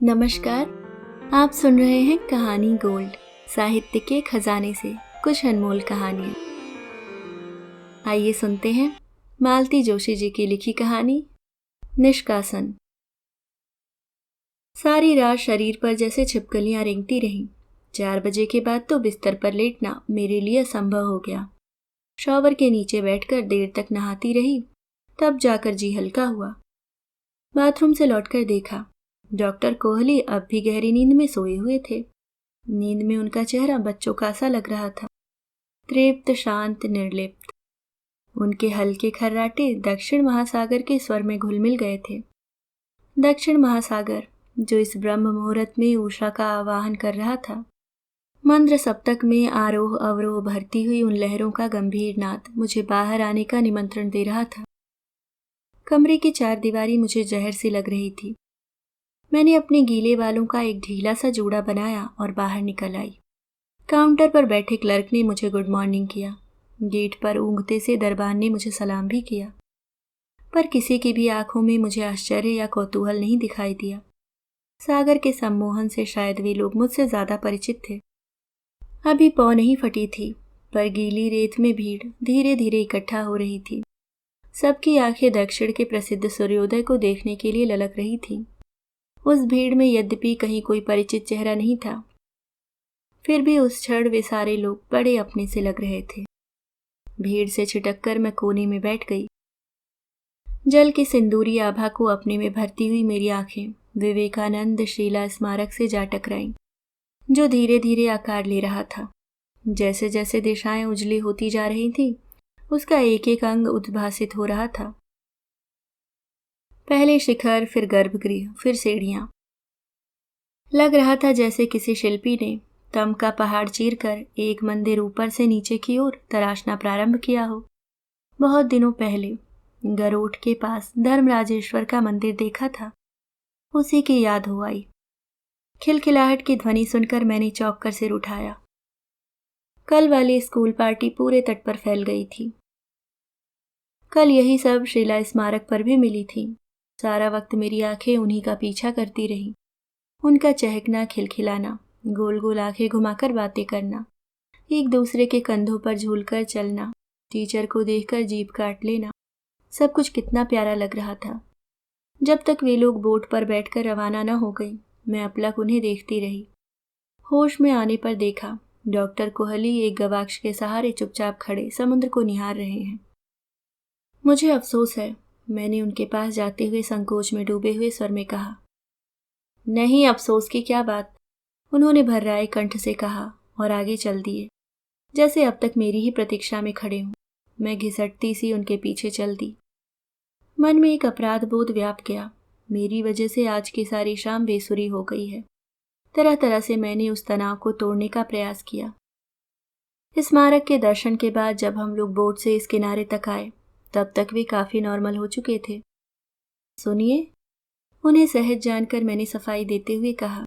नमस्कार। आप सुन रहे हैं कहानी गोल्ड, साहित्य के खजाने से कुछ अनमोल कहानियाँ। आइए सुनते हैं मालती जोशी जी की लिखी कहानी निष्कासन। सारी रात शरीर पर जैसे छिपकलियां रेंगती रहीं। 4 बजे के बाद तो बिस्तर पर लेटना मेरे लिए असंभव हो गया। शॉवर के नीचे बैठकर देर तक नहाती रही, तब जाकर जी हल्का हुआ। बाथरूम से लौटकर देखा, डॉक्टर कोहली अब भी गहरी नींद में सोए हुए थे। नींद में उनका चेहरा बच्चों का सा लग रहा था, तृप्त, शांत, निर्लिप्त। उनके हल्के खर्राटे दक्षिण महासागर के स्वर में घुल मिल गए थे। दक्षिण महासागर जो इस ब्रह्म मुहूर्त में उषा का आवाहन कर रहा था। मंद्र सप्तक में आरोह अवरोह भरती हुई उन लहरों का गंभीर नाद मुझे बाहर आने का निमंत्रण दे रहा था। कमरे की 4 दीवारी मुझे जहर सी लग रही थी। मैंने अपने गीले बालों का एक ढीला सा जूड़ा बनाया और बाहर निकल आई। काउंटर पर बैठे क्लर्क ने मुझे गुड मॉर्निंग किया। गेट पर ऊँघते से दरबान ने मुझे सलाम भी किया, पर किसी की भी आंखों में मुझे आश्चर्य या कौतूहल नहीं दिखाई दिया। सागर के सम्मोहन से शायद वे लोग मुझसे ज्यादा परिचित थे। अभी पौ नहीं फटी थी, पर गीली रेत में भीड़ धीरे धीरे इकट्ठा हो रही थी। सबकी आंखें दक्षिण के प्रसिद्ध सूर्योदय को देखने के लिए ललक रही थीं। उस भीड़ में यद्यपि कहीं कोई परिचित चेहरा नहीं था, फिर भी उस क्षण वे सारे लोग बड़े अपने से लग रहे थे। भीड़ से छिटककर मैं कोने में बैठ गई। जल की सिंदूरी आभा को अपने में भरती हुई मेरी आंखें विवेकानंद शिला स्मारक से जा टकराईं, जो धीरे धीरे आकार ले रहा था। जैसे जैसे दिशाएं उजली होती जा रही थीं, उसका एक एक अंग उद्भासित हो रहा था। पहले शिखर, फिर गर्भगृह, फिर सीढ़ियां। लग रहा था जैसे किसी शिल्पी ने तम का पहाड़ चीरकर एक मंदिर ऊपर से नीचे की ओर तराशना प्रारंभ किया हो। बहुत दिनों पहले गरोठ के पास धर्मराजेश्वर का मंदिर देखा था, उसी की याद हो आई। खिलखिलाहट की ध्वनि सुनकर मैंने चौंक कर सिर उठाया। कल वाली स्कूल पार्टी पूरे तट पर फैल गई थी। कल यही सब शिला स्मारक पर भी मिली थी। सारा वक्त मेरी आंखें उन्हीं का पीछा करती रहीं। उनका चहकना, खिलखिलाना, गोल गोल आंखें घुमाकर बातें करना, एक दूसरे के कंधों पर झूलकर चलना, टीचर को देखकर जीभ काट लेना, सब कुछ कितना प्यारा लग रहा था। जब तक वे लोग बोट पर बैठकर रवाना न हो गई, मैं अपलक उन्हें देखती रही। होश में आने पर देखा, डॉक्टर कोहली एक गवाक्ष के सहारे चुपचाप खड़े समुद्र को निहार रहे हैं। मुझे अफसोस है, मैंने उनके पास जाते हुए संकोच में डूबे हुए स्वर में कहा। नहीं, अफसोस की क्या बात, उन्होंने भर्राए कंठ से कहा और आगे चल दिए, जैसे अब तक मेरी ही प्रतीक्षा में खड़े हों। मैं घिसटती सी उनके पीछे चल दी। मन में एक अपराध बोध व्याप गया। मेरी वजह से आज की सारी शाम बेसुरी हो गई है। तरह तरह से मैंने उस तनाव को तोड़ने का प्रयास किया। स्मारक के दर्शन के बाद जब हम लोग बोट से इस किनारे तक आए, तब तक वे काफी नॉर्मल हो चुके थे। सुनिए, उन्हें सहज जानकर मैंने सफाई देते हुए कहा।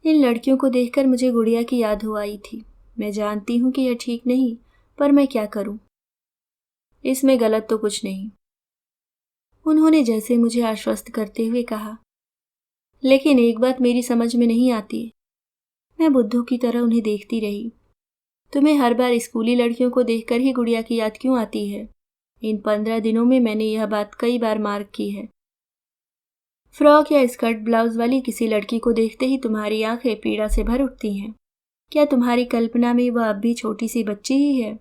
इन लड़कियों को देखकर मुझे गुड़िया की याद हो आई थी। मैं जानती हूं कि यह ठीक नहीं, पर मैं क्या करूं? इसमें गलत तो कुछ नहीं, उन्होंने जैसे मुझे आश्वस्त करते हुए कहा। लेकिन एक बात मेरी समझ में नहीं आती। मैं बुद्धू की तरह उन्हें देखती रही। तुम्हें हर बार स्कूली लड़कियों को देखकर ही गुड़िया की याद क्यों आती है? इन 15 दिनों में मैंने यह बात कई बार मार्क की है। फ्रॉक या स्कर्ट ब्लाउज वाली किसी लड़की को देखते ही तुम्हारी आंखें पीड़ा से भर उठती हैं। क्या तुम्हारी कल्पना में वह अब भी छोटी सी बच्ची ही है?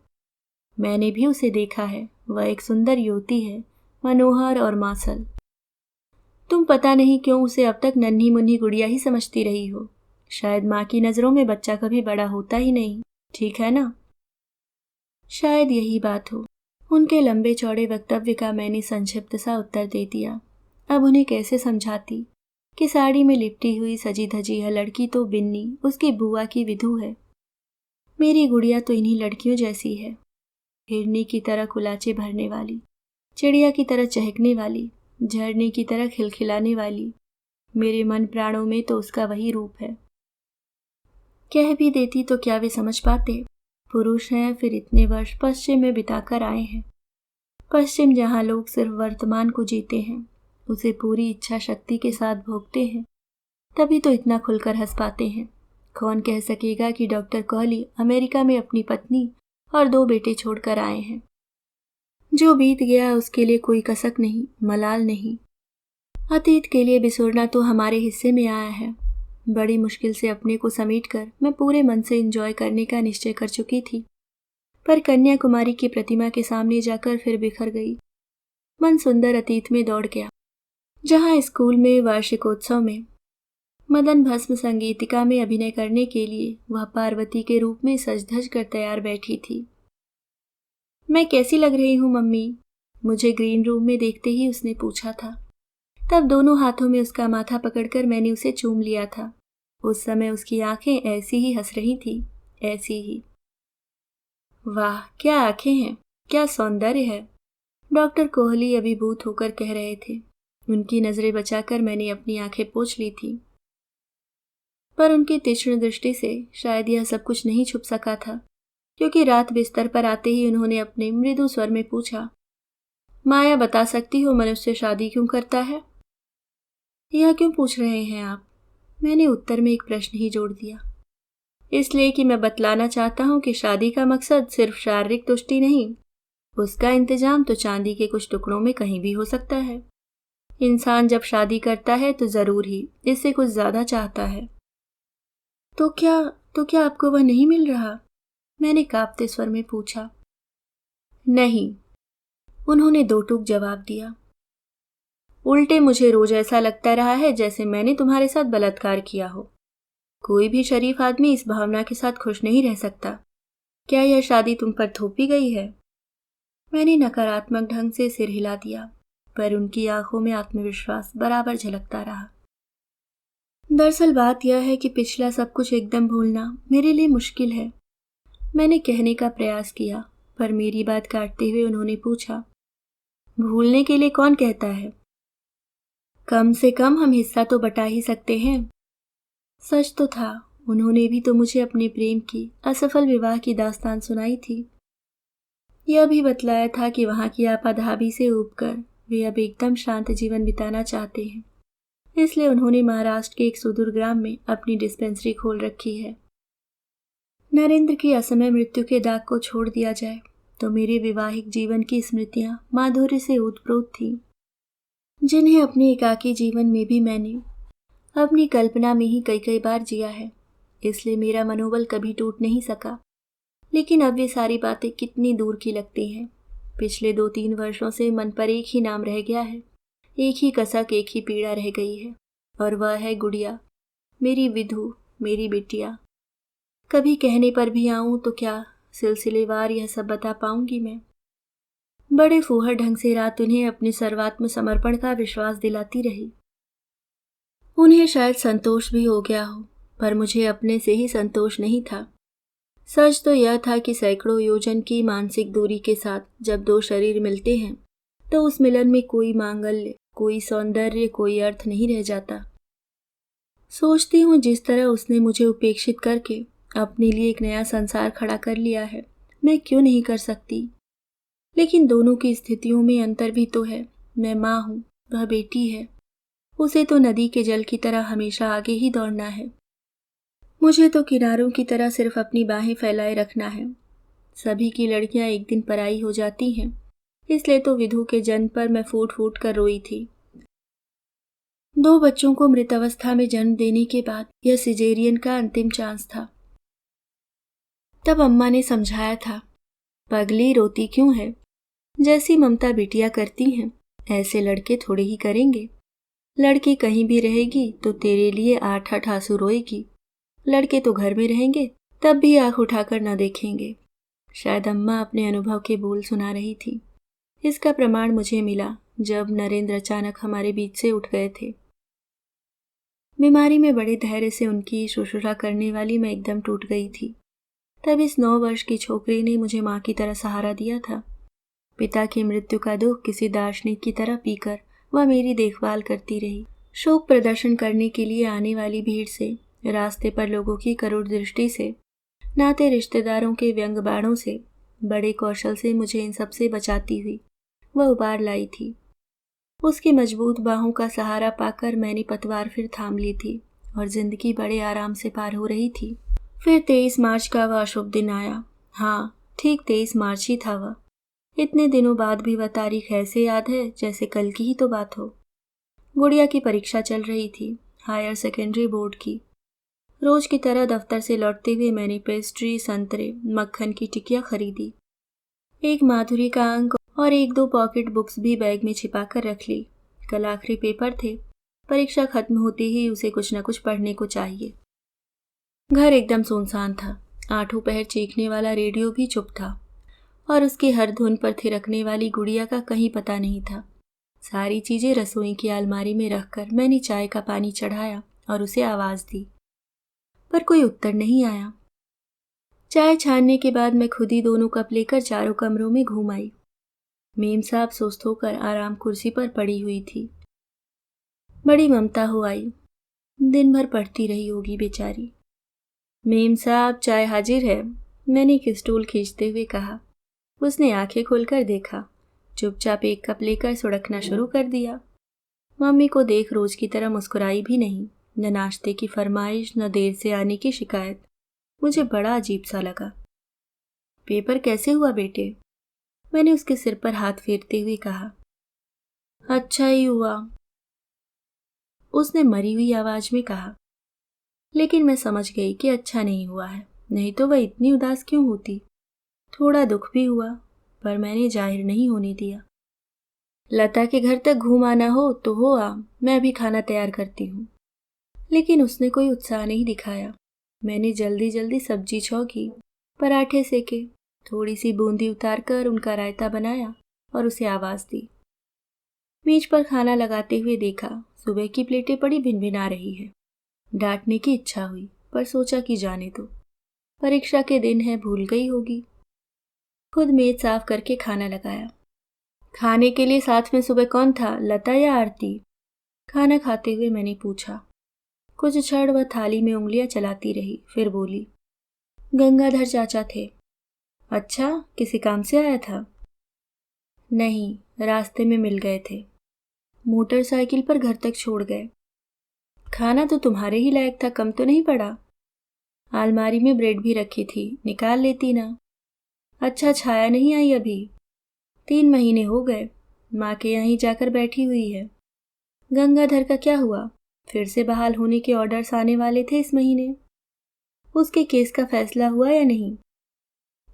मैंने भी उसे देखा है। वह एक सुंदर युवती है, मनोहर और मासल। तुम पता नहीं क्यों उसे अब तक नन्ही मुन्नी गुड़िया ही समझती रही हो। शायद माँ की नजरों में बच्चा कभी बड़ा होता ही नहीं, ठीक है ना? शायद यही बात हो। उनके लंबे चौड़े वक्तव्य का मैंने संक्षिप्त सा उत्तर दे दिया। अब उन्हें कैसे समझाती कि साड़ी में लिपटी हुई सजी धजी यह लड़की तो बिन्नी, उसकी बुआ की विधु है। मेरी गुड़िया तो इन्हीं लड़कियों जैसी है, हिरनी की तरह कुलाचे भरने वाली, चिड़िया की तरह चहकने वाली, झरने की तरह खिलखिलाने वाली। मेरे मन प्राणों में तो उसका वही रूप है। कह भी देती तो क्या वे समझ पाते? पुरुष हैं, फिर इतने वर्ष पश्चिम में बिताकर आए हैं। पश्चिम जहाँ लोग सिर्फ वर्तमान को जीते हैं, उसे पूरी इच्छा शक्ति के साथ भोगते हैं। तभी तो इतना खुलकर हंस पाते हैं। कौन कह सकेगा कि डॉक्टर कोहली अमेरिका में अपनी पत्नी और 2 बेटे छोड़कर आए हैं। जो बीत गया उसके लिए कोई कसक नहीं, मलाल नहीं। अतीत के लिए बिसुरना तो हमारे हिस्से में आया है। बड़ी मुश्किल से अपने को समेटकर मैं पूरे मन से एंजॉय करने का निश्चय कर चुकी थी, पर कन्याकुमारी की प्रतिमा के सामने जाकर फिर बिखर गई। मन सुंदर अतीत में दौड़ गया, जहाँ स्कूल में वार्षिकोत्सव में मदन भस्म संगीतिका में अभिनय करने के लिए वह पार्वती के रूप में सज धज कर तैयार बैठी थी। मैं कैसी लग रही हूँ मम्मी? मुझे ग्रीन रूम में देखते ही उसने पूछा था। तब दोनों हाथों में उसका माथा पकड़कर मैंने उसे चूम लिया था। उस समय उसकी आंखें ऐसी ही हंस रही थी, ऐसी ही। वाह, क्या आंखें हैं, क्या सौंदर्य है, डॉक्टर कोहली अभिभूत होकर कह रहे थे। उनकी नजरें बचाकर मैंने अपनी आंखें पोंछ ली थी, पर उनकी तीक्ष्ण दृष्टि से शायद यह सब कुछ नहीं छुप सका था, क्योंकि रात बिस्तर पर आते ही उन्होंने अपने मृदु स्वर में पूछा, माया, बता सकती हो मनुष्य शादी क्यों करता है? यह क्यों पूछ रहे हैं आप? मैंने उत्तर में एक प्रश्न ही जोड़ दिया। इसलिए कि मैं बतलाना चाहता हूं कि शादी का मकसद सिर्फ शारीरिक तुष्टि नहीं, उसका इंतजाम तो चांदी के कुछ टुकड़ों में कहीं भी हो सकता है। इंसान जब शादी करता है तो जरूर ही इससे कुछ ज्यादा चाहता है। तो क्या आपको वह नहीं मिल रहा? मैंने कांपते स्वर में पूछा। नहीं, उन्होंने दो टूक जवाब दिया। उल्टे मुझे रोज ऐसा लगता रहा है जैसे मैंने तुम्हारे साथ बलात्कार किया हो। कोई भी शरीफ आदमी इस भावना के साथ खुश नहीं रह सकता। क्या यह शादी तुम पर थोपी गई है? मैंने नकारात्मक ढंग से सिर हिला दिया, पर उनकी आंखों में आत्मविश्वास बराबर झलकता रहा। दरअसल बात यह है कि पिछला सब कुछ एकदम भूलना मेरे लिए मुश्किल है। मैंने कहने का प्रयास किया, पर मेरी बात काटते हुए उन्होंने पूछा, भूलने के लिए कौन कहता है? कम से कम हम हिस्सा तो बटा ही सकते हैं। सच तो था, उन्होंने भी तो मुझे अपने प्रेम की असफल विवाह की दास्तान सुनाई थी। यह भी बतलाया था कि वहां की आपाधापी से ऊबकर वे अब एकदम शांत जीवन बिताना चाहते हैं। इसलिए उन्होंने महाराष्ट्र के एक सुदूर ग्राम में अपनी डिस्पेंसरी खोल रखी है। नरेंद्र की असमय मृत्यु के दाग को छोड़ दिया जाए तो मेरे वैवाहिक जीवन की स्मृतियां माधुर्य से ओतप्रोत थीं, जिन्हें अपने एकाकी जीवन में भी मैंने अपनी कल्पना में ही कई कई बार जिया है। इसलिए मेरा मनोबल कभी टूट नहीं सका। लेकिन अब वे सारी बातें कितनी दूर की लगती हैं। पिछले 2-3 वर्षों से मन पर एक ही नाम रह गया है, एक ही कसक, एक ही पीड़ा रह गई है, और वह है गुड़िया, मेरी विधु, मेरी बिटिया। कभी कहने पर भी आऊं तो क्या सिलसिलेवार यह सब बता पाऊंगी मैं? बड़े फूहड़ ढंग से रात उन्हें अपने सर्वात्म समर्पण का विश्वास दिलाती रही। उन्हें शायद संतोष भी हो गया हो, पर मुझे अपने से ही संतोष नहीं था। सच तो यह था कि सैकड़ों योजन की मानसिक दूरी के साथ जब दो शरीर मिलते हैं तो उस मिलन में कोई मांगल्य, कोई सौंदर्य, कोई अर्थ नहीं रह जाता। सोचती हूँ जिस तरह उसने मुझे उपेक्षित करके अपने लिए एक नया संसार खड़ा कर लिया है, मैं क्यों नहीं कर सकती? लेकिन दोनों की स्थितियों में अंतर भी तो है। मैं माँ हूँ, वह बेटी है। उसे तो नदी के जल की तरह हमेशा आगे ही दौड़ना है, मुझे तो किनारों की तरह सिर्फ अपनी बाहें फैलाए रखना है। सभी की लड़कियां एक दिन पराई हो जाती हैं, इसलिए तो विधु के जन्म पर मैं फूट फूट कर रोई थी। 2 बच्चों को मृत अवस्था में जन्म देने के बाद यह सिजेरियन का अंतिम चांस था। तब अम्मा ने समझाया था, पगली, रोती क्यों है? जैसी ममता बिटिया करती हैं ऐसे लड़के थोड़े ही करेंगे। लड़की कहीं भी रहेगी तो तेरे लिए 8-8 आंसू रोएगी। लड़के तो घर में रहेंगे तब भी आंख उठाकर न देखेंगे। शायद अम्मा अपने अनुभव के बोल सुना रही थी। इसका प्रमाण मुझे मिला जब नरेंद्र अचानक हमारे बीच से उठ गए थे। बीमारी में बड़े धैर्य से उनकी शुश्रूषा करने वाली मैं एकदम टूट गई थी। तब इस 9 वर्ष की छोकरी ने मुझे माँ की तरह सहारा दिया था। पिता की मृत्यु का दुख किसी दार्शनिक की तरह पीकर वह मेरी देखभाल करती रही। शोक प्रदर्शन करने के लिए आने वाली भीड़ से, रास्ते पर लोगों की करुण दृष्टि से, नाते रिश्तेदारों के व्यंग बाणों से, बड़े कौशल से मुझे इन सब से बचाती हुई वह उबार लाई थी। उसकी मजबूत बाहों का सहारा पाकर मैंने पतवार फिर थाम ली थी और जिंदगी बड़े आराम से पार हो रही थी। फिर 23 मार्च का वह शुभ दिन आया। हाँ, ठीक 23 मार्च ही था वह। इतने दिनों बाद भी वह तारीख ऐसे याद है जैसे कल की ही तो बात हो। गुड़िया की परीक्षा चल रही थी, हायर सेकेंडरी बोर्ड की। रोज की तरह दफ्तर से लौटते हुए मैंने पेस्ट्री, संतरे, मक्खन की टिकिया खरीदी। एक माधुरी का अंक और एक दो पॉकेट बुक्स भी बैग में छिपा कर रख ली। कल आखिरी पेपर थे। परीक्षा खत्म होते ही उसे कुछ न कुछ पढ़ने को चाहिए। घर एकदम सुनसान था। आठों पहर चीखने वाला रेडियो भी चुप था और उसकी हर धुन पर थिरकने वाली गुड़िया का कहीं पता नहीं था। सारी चीजें रसोई की अलमारी में रखकर मैंने चाय का पानी चढ़ाया और उसे आवाज दी, पर कोई उत्तर नहीं आया। चाय छानने के बाद मैं खुद ही दोनों कप लेकर चारों कमरों में घूम आई। मेम साहब सुस्त होकर आराम कुर्सी पर पड़ी हुई थी। बड़ी ममता हो आई। दिन भर पढ़ती रही होगी बेचारी। मेम साहब, चाय हाजिर है, मैंने एक स्टूल खींचते हुए कहा। उसने आंखें खोलकर देखा। चुपचाप एक कप लेकर सुड़कना शुरू कर दिया। मम्मी को देख रोज की तरह मुस्कुराई भी नहीं। न नाश्ते की फरमाइश, न देर से आने की शिकायत। मुझे बड़ा अजीब सा लगा। पेपर कैसे हुआ बेटे? मैंने उसके सिर पर हाथ फेरते हुए कहा। अच्छा ही हुआ, उसने मरी हुई आवाज में कहा। लेकिन मैं समझ गई कि अच्छा नहीं हुआ है, नहीं तो वह इतनी उदास क्यों होती। थोड़ा दुख भी हुआ, पर मैंने जाहिर नहीं होने दिया। लता के घर तक घूम आना हो तो हो आ, मैं अभी खाना तैयार करती हूँ। लेकिन उसने कोई उत्साह नहीं दिखाया। मैंने जल्दी जल्दी सब्जी छौंकी, पराठे सेके, थोड़ी सी बूंदी उतार कर उनका रायता बनाया और उसे आवाज दी। मेज पर खाना लगाते हुए देखा सुबह की प्लेटें पड़ी भिनभिना रही है। डांटने की इच्छा हुई, पर सोचा कि जाने दो, परीक्षा के दिन है, भूल गई होगी। खुद मेज साफ करके खाना लगाया। खाने के लिए साथ में सुबह कौन था, लता या आरती? खाना खाते हुए मैंने पूछा। कुछ क्षण वह थाली में उंगलियां चलाती रही, फिर बोली, गंगाधर चाचा थे। अच्छा, किसी काम से आया था? नहीं, रास्ते में मिल गए थे। मोटरसाइकिल पर घर तक छोड़ गए। खाना तो तुम्हारे ही लायक था, कम तो नहीं पड़ा। अलमारी में ब्रेड भी रखी थी, निकाल लेती ना। अच्छा, छाया नहीं आई अभी? 3 महीने हो गए, माँ के यहीं जाकर बैठी हुई है। गंगाधर का क्या हुआ? फिर से बहाल होने के ऑर्डर्स आने वाले थे इस महीने। उसके केस का फैसला हुआ या नहीं?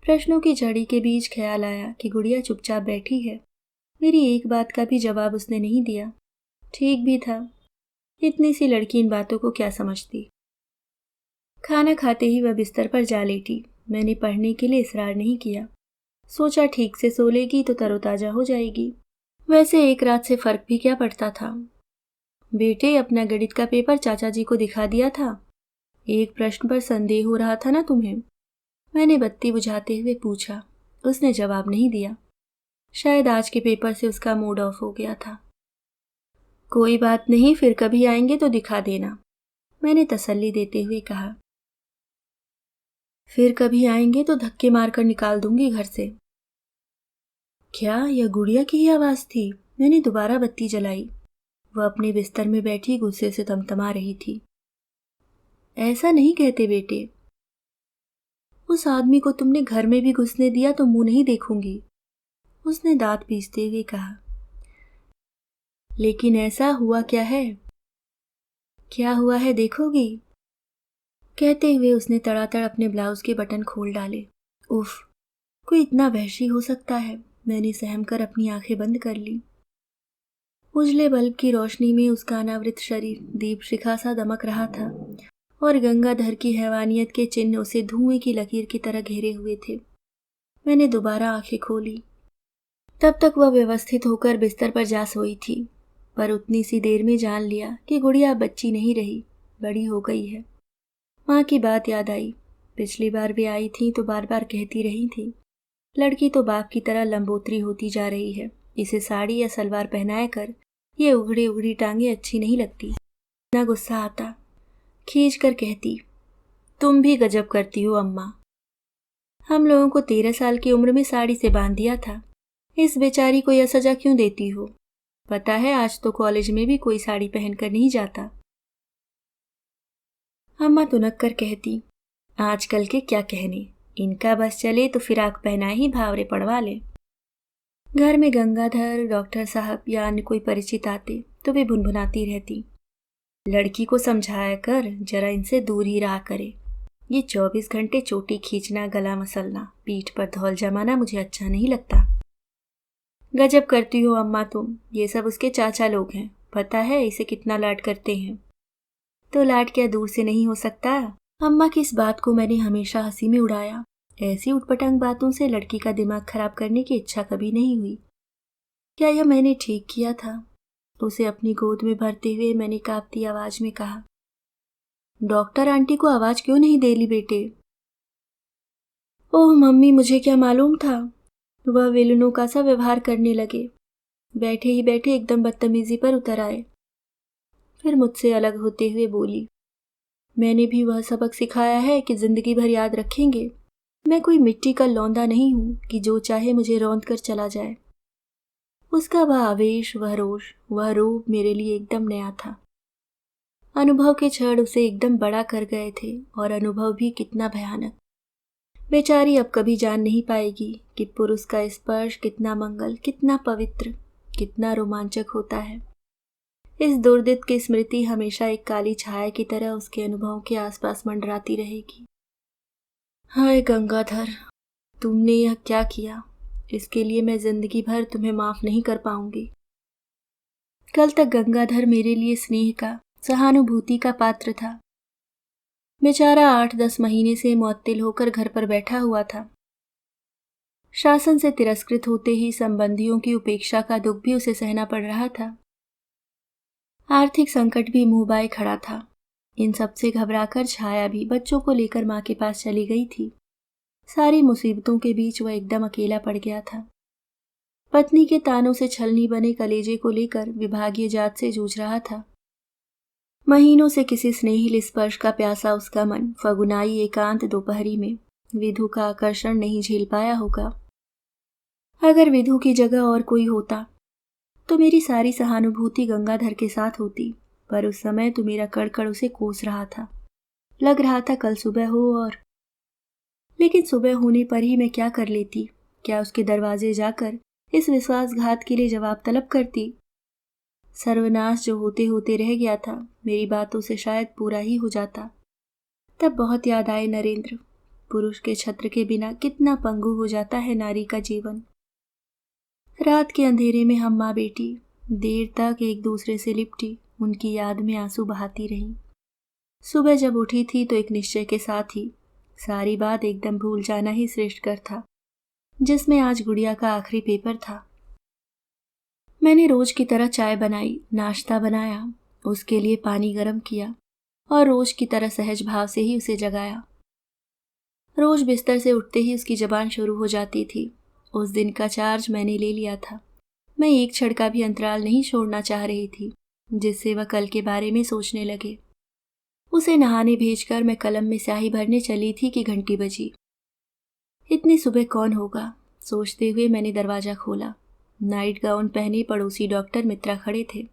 प्रश्नों की झड़ी के बीच ख्याल आया कि गुड़िया चुपचाप बैठी है। मेरी एक बात का भी जवाब उसने नहीं दिया। ठीक भी था, इतनी सी लड़की इन बातों को क्या समझती। खाना खाते ही वह बिस्तर पर जा लेटी। मैंने पढ़ने के लिए इसरार नहीं किया। सोचा ठीक से सो लेगी तो तरोताजा हो जाएगी। वैसे एक रात से फर्क भी क्या पड़ता था। बेटे, अपना गणित का पेपर चाचा जी को दिखा दिया था। एक प्रश्न पर संदेह हो रहा था ना तुम्हें? मैंने बत्ती बुझाते हुए पूछा। उसने जवाब नहीं दिया। शायद आज के पेपर से उसका मूड ऑफ हो गया था। कोई बात नहीं, फिर कभी आएंगे तो दिखा देना, मैंने तसल्ली देते हुए कहा। फिर कभी आएंगे तो धक्के मारकर निकाल दूंगी घर से। क्या यह गुड़िया की ही आवाज थी? मैंने दोबारा बत्ती जलाई। वह अपने बिस्तर में बैठी गुस्से से तमतमा रही थी। ऐसा नहीं कहते बेटे। उस आदमी को तुमने घर में भी घुसने दिया तो मुंह नहीं देखूंगी, उसने दांत पीसते हुए कहा। लेकिन ऐसा हुआ क्या है? क्या हुआ है देखोगी? कहते हुए उसने तड़ातड़ अपने ब्लाउज के बटन खोल डाले। उफ, कोई इतना वहशी हो सकता है? मैंने सहम कर अपनी आंखें बंद कर ली। उजले बल्ब की रोशनी में उसका अनावृत शरीर दीप शिखा सा दमक रहा था और गंगाधर की हैवानियत के चिन्ह उसे धुएं की लकीर की तरह घेरे हुए थे। मैंने दोबारा आंखें खोली। तब तक वह व्यवस्थित होकर बिस्तर पर जा सोई थी, पर उतनी सी देर में जान लिया कि गुड़िया बच्ची नहीं रही, बड़ी हो गई है। माँ की बात याद आई। पिछली बार वे आई थी तो बार बार कहती रही थी, लड़की तो बाप की तरह लंबोतरी होती जा रही है, इसे साड़ी या सलवार पहनाया कर ये उघड़ी उघड़ी टांगे अच्छी नहीं लगती। ना गुस्सा आता, खींच कर कहती, तुम भी गजब करती हो अम्मा। हम लोगों को 13 साल की उम्र में साड़ी से बांध दिया था, इस बेचारी को यह सजा क्यों देती हो? पता है आज तो कॉलेज में भी कोई साड़ी पहनकर नहीं जाता। अम्मा तुनक कर कहती, आजकल के क्या कहने, इनका बस चले तो फिराक पहना ही भावरे पड़वा ले। घर में गंगाधर, डॉक्टर साहब या अन्य कोई परिचित आते तो वे भुनभुनाती रहती, लड़की को समझाया कर, जरा इनसे दूर ही रहा करे। ये 24 घंटे चोटी खींचना, गला मसलना, पीठ पर धौल जमाना मुझे अच्छा नहीं लगता। गजब करती हो अम्मा तुम, ये सब उसके चाचा लोग हैं, पता है इसे कितना लाड करते हैं। तो लाड क्या दूर से नहीं हो सकता? अम्मा की इस बात को मैंने हमेशा हंसी में उड़ाया। ऐसी उटपटांग बातों से लड़की का दिमाग खराब करने की इच्छा कभी नहीं हुई। क्या यह मैंने ठीक किया था? उसे अपनी गोद में भरते हुए मैंने कांपती आवाज में कहा, डॉक्टर आंटी को आवाज क्यों नहीं दे ली बेटे? ओह मम्मी, मुझे क्या मालूम था। वह विलनों का सा व्यवहार करने लगे, बैठे ही बैठे एकदम बदतमीजी पर उतर आए। फिर मुझसे अलग होते हुए बोली, मैंने भी वह सबक सिखाया है कि जिंदगी भर याद रखेंगे। मैं कोई मिट्टी का लौंदा नहीं हूं कि जो चाहे मुझे रौंद कर चला जाए। उसका वह आवेश, वह रोष, वह रूप मेरे लिए एकदम नया था। अनुभव के क्षण उसे एकदम बड़ा कर गए थे, और अनुभव भी कितना भयानक। बेचारी अब कभी जान नहीं पाएगी कि पुरुष का स्पर्श कितना मंगल, कितना पवित्र, कितना रोमांचक होता है। इस दुर्दित की स्मृति हमेशा एक काली छाया की तरह उसके अनुभवों के आसपास मंडराती रहेगी। हाय गंगाधर, तुमने यह क्या किया? इसके लिए मैं जिंदगी भर तुम्हें माफ नहीं कर पाऊंगी। कल तक गंगाधर मेरे लिए स्नेह का, सहानुभूति का पात्र था। बेचारा 8-10 महीने से मुअत्तिल होकर घर पर बैठा हुआ था। शासन से तिरस्कृत होते ही संबंधियों की उपेक्षा का दुख भी उसे सहना पड़ रहा था। आर्थिक संकट भी मुंह बाए खड़ा था। इन सबसे घबराकर छाया भी बच्चों को लेकर मां के पास चली गई थी। सारी मुसीबतों के बीच वह एकदम अकेला पड़ गया था। पत्नी के तानों से छलनी बने कलेजे को लेकर विभागीय जात से जूझ रहा था। महीनों से किसी स्नेहिल स्पर्श का प्यासा उसका मन फगुनाई एकांत दोपहरी में विधु का आकर्षण नहीं झेल पाया होगा। अगर विधु की जगह और कोई होता तो मेरी सारी सहानुभूति गंगाधर के साथ होती, पर उस समय तो मेरा कड़कड़ उसे कोस रहा था। लग रहा था कल सुबह हो और लेकिन सुबह होने पर ही मैं क्या कर लेती? क्या उसके दरवाजे जाकर इस विश्वासघात के लिए जवाब तलब करती? सर्वनाश जो होते होते रह गया था, मेरी बातों से शायद पूरा ही हो जाता। तब बहुत याद आए नरेंद्र। पुरुष के छत्र के बिना कितना पंगु हो जाता है नारी का जीवन। रात के अंधेरे में हम माँ बेटी देर तक एक दूसरे से लिपटी उनकी याद में आंसू बहाती रहीं। सुबह जब उठी थी तो एक निश्चय के साथ ही सारी बात एकदम भूल जाना ही श्रेष्ठकर था, जिसमें आज गुड़िया का आखिरी पेपर था। मैंने रोज की तरह चाय बनाई, नाश्ता बनाया, उसके लिए पानी गर्म किया और रोज की तरह सहज भाव से ही उसे जगाया। रोज बिस्तर से उठते ही उसकी जबान शुरू हो जाती थी। उस दिन का चार्ज मैंने ले लिया था। मैं एक क्षण का भी अंतराल नहीं छोड़ना चाह रही थी, जिससे वह कल के बारे में सोचने लगे। उसे नहाने भेजकर मैं कलम में स्याही भरने चली थी कि घंटी बजी। इतनी सुबह कौन होगा, सोचते हुए मैंने दरवाजा खोला। नाइट गाउन पहने पड़ोसी डॉक्टर मित्रा खड़े थे।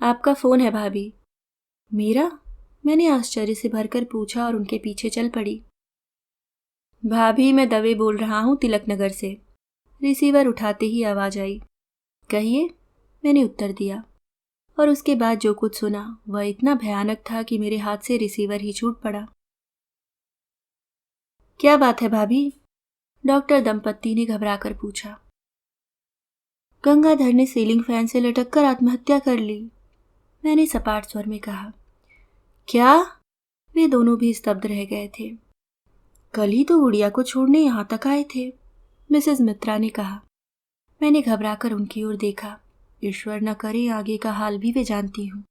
आपका फोन है भाभी। मेरा? मैंने आश्चर्य से भरकर पूछा और उनके पीछे चल पड़ी। भाभी, मैं दवे बोल रहा हूँ तिलक नगर से। रिसीवर उठाते ही आवाज आई। कहिए, मैंने उत्तर दिया, और उसके बाद जो कुछ सुना वह इतना भयानक था कि मेरे हाथ से रिसीवर ही छूट पड़ा। क्या बात है भाभी? डॉक्टर दंपत्ति ने घबराकर पूछा। गंगाधर ने सीलिंग फैन से लटक कर आत्महत्या कर ली, मैंने सपाट स्वर में कहा। क्या? वे दोनों भी स्तब्ध रह गए थे। कल ही तो गुड़िया को छोड़ने यहां तक आए थे, मिसेस मित्रा ने कहा। मैंने घबराकर उनकी ओर देखा। ईश्वर न करे आगे का हाल भी वे जानती हूँ।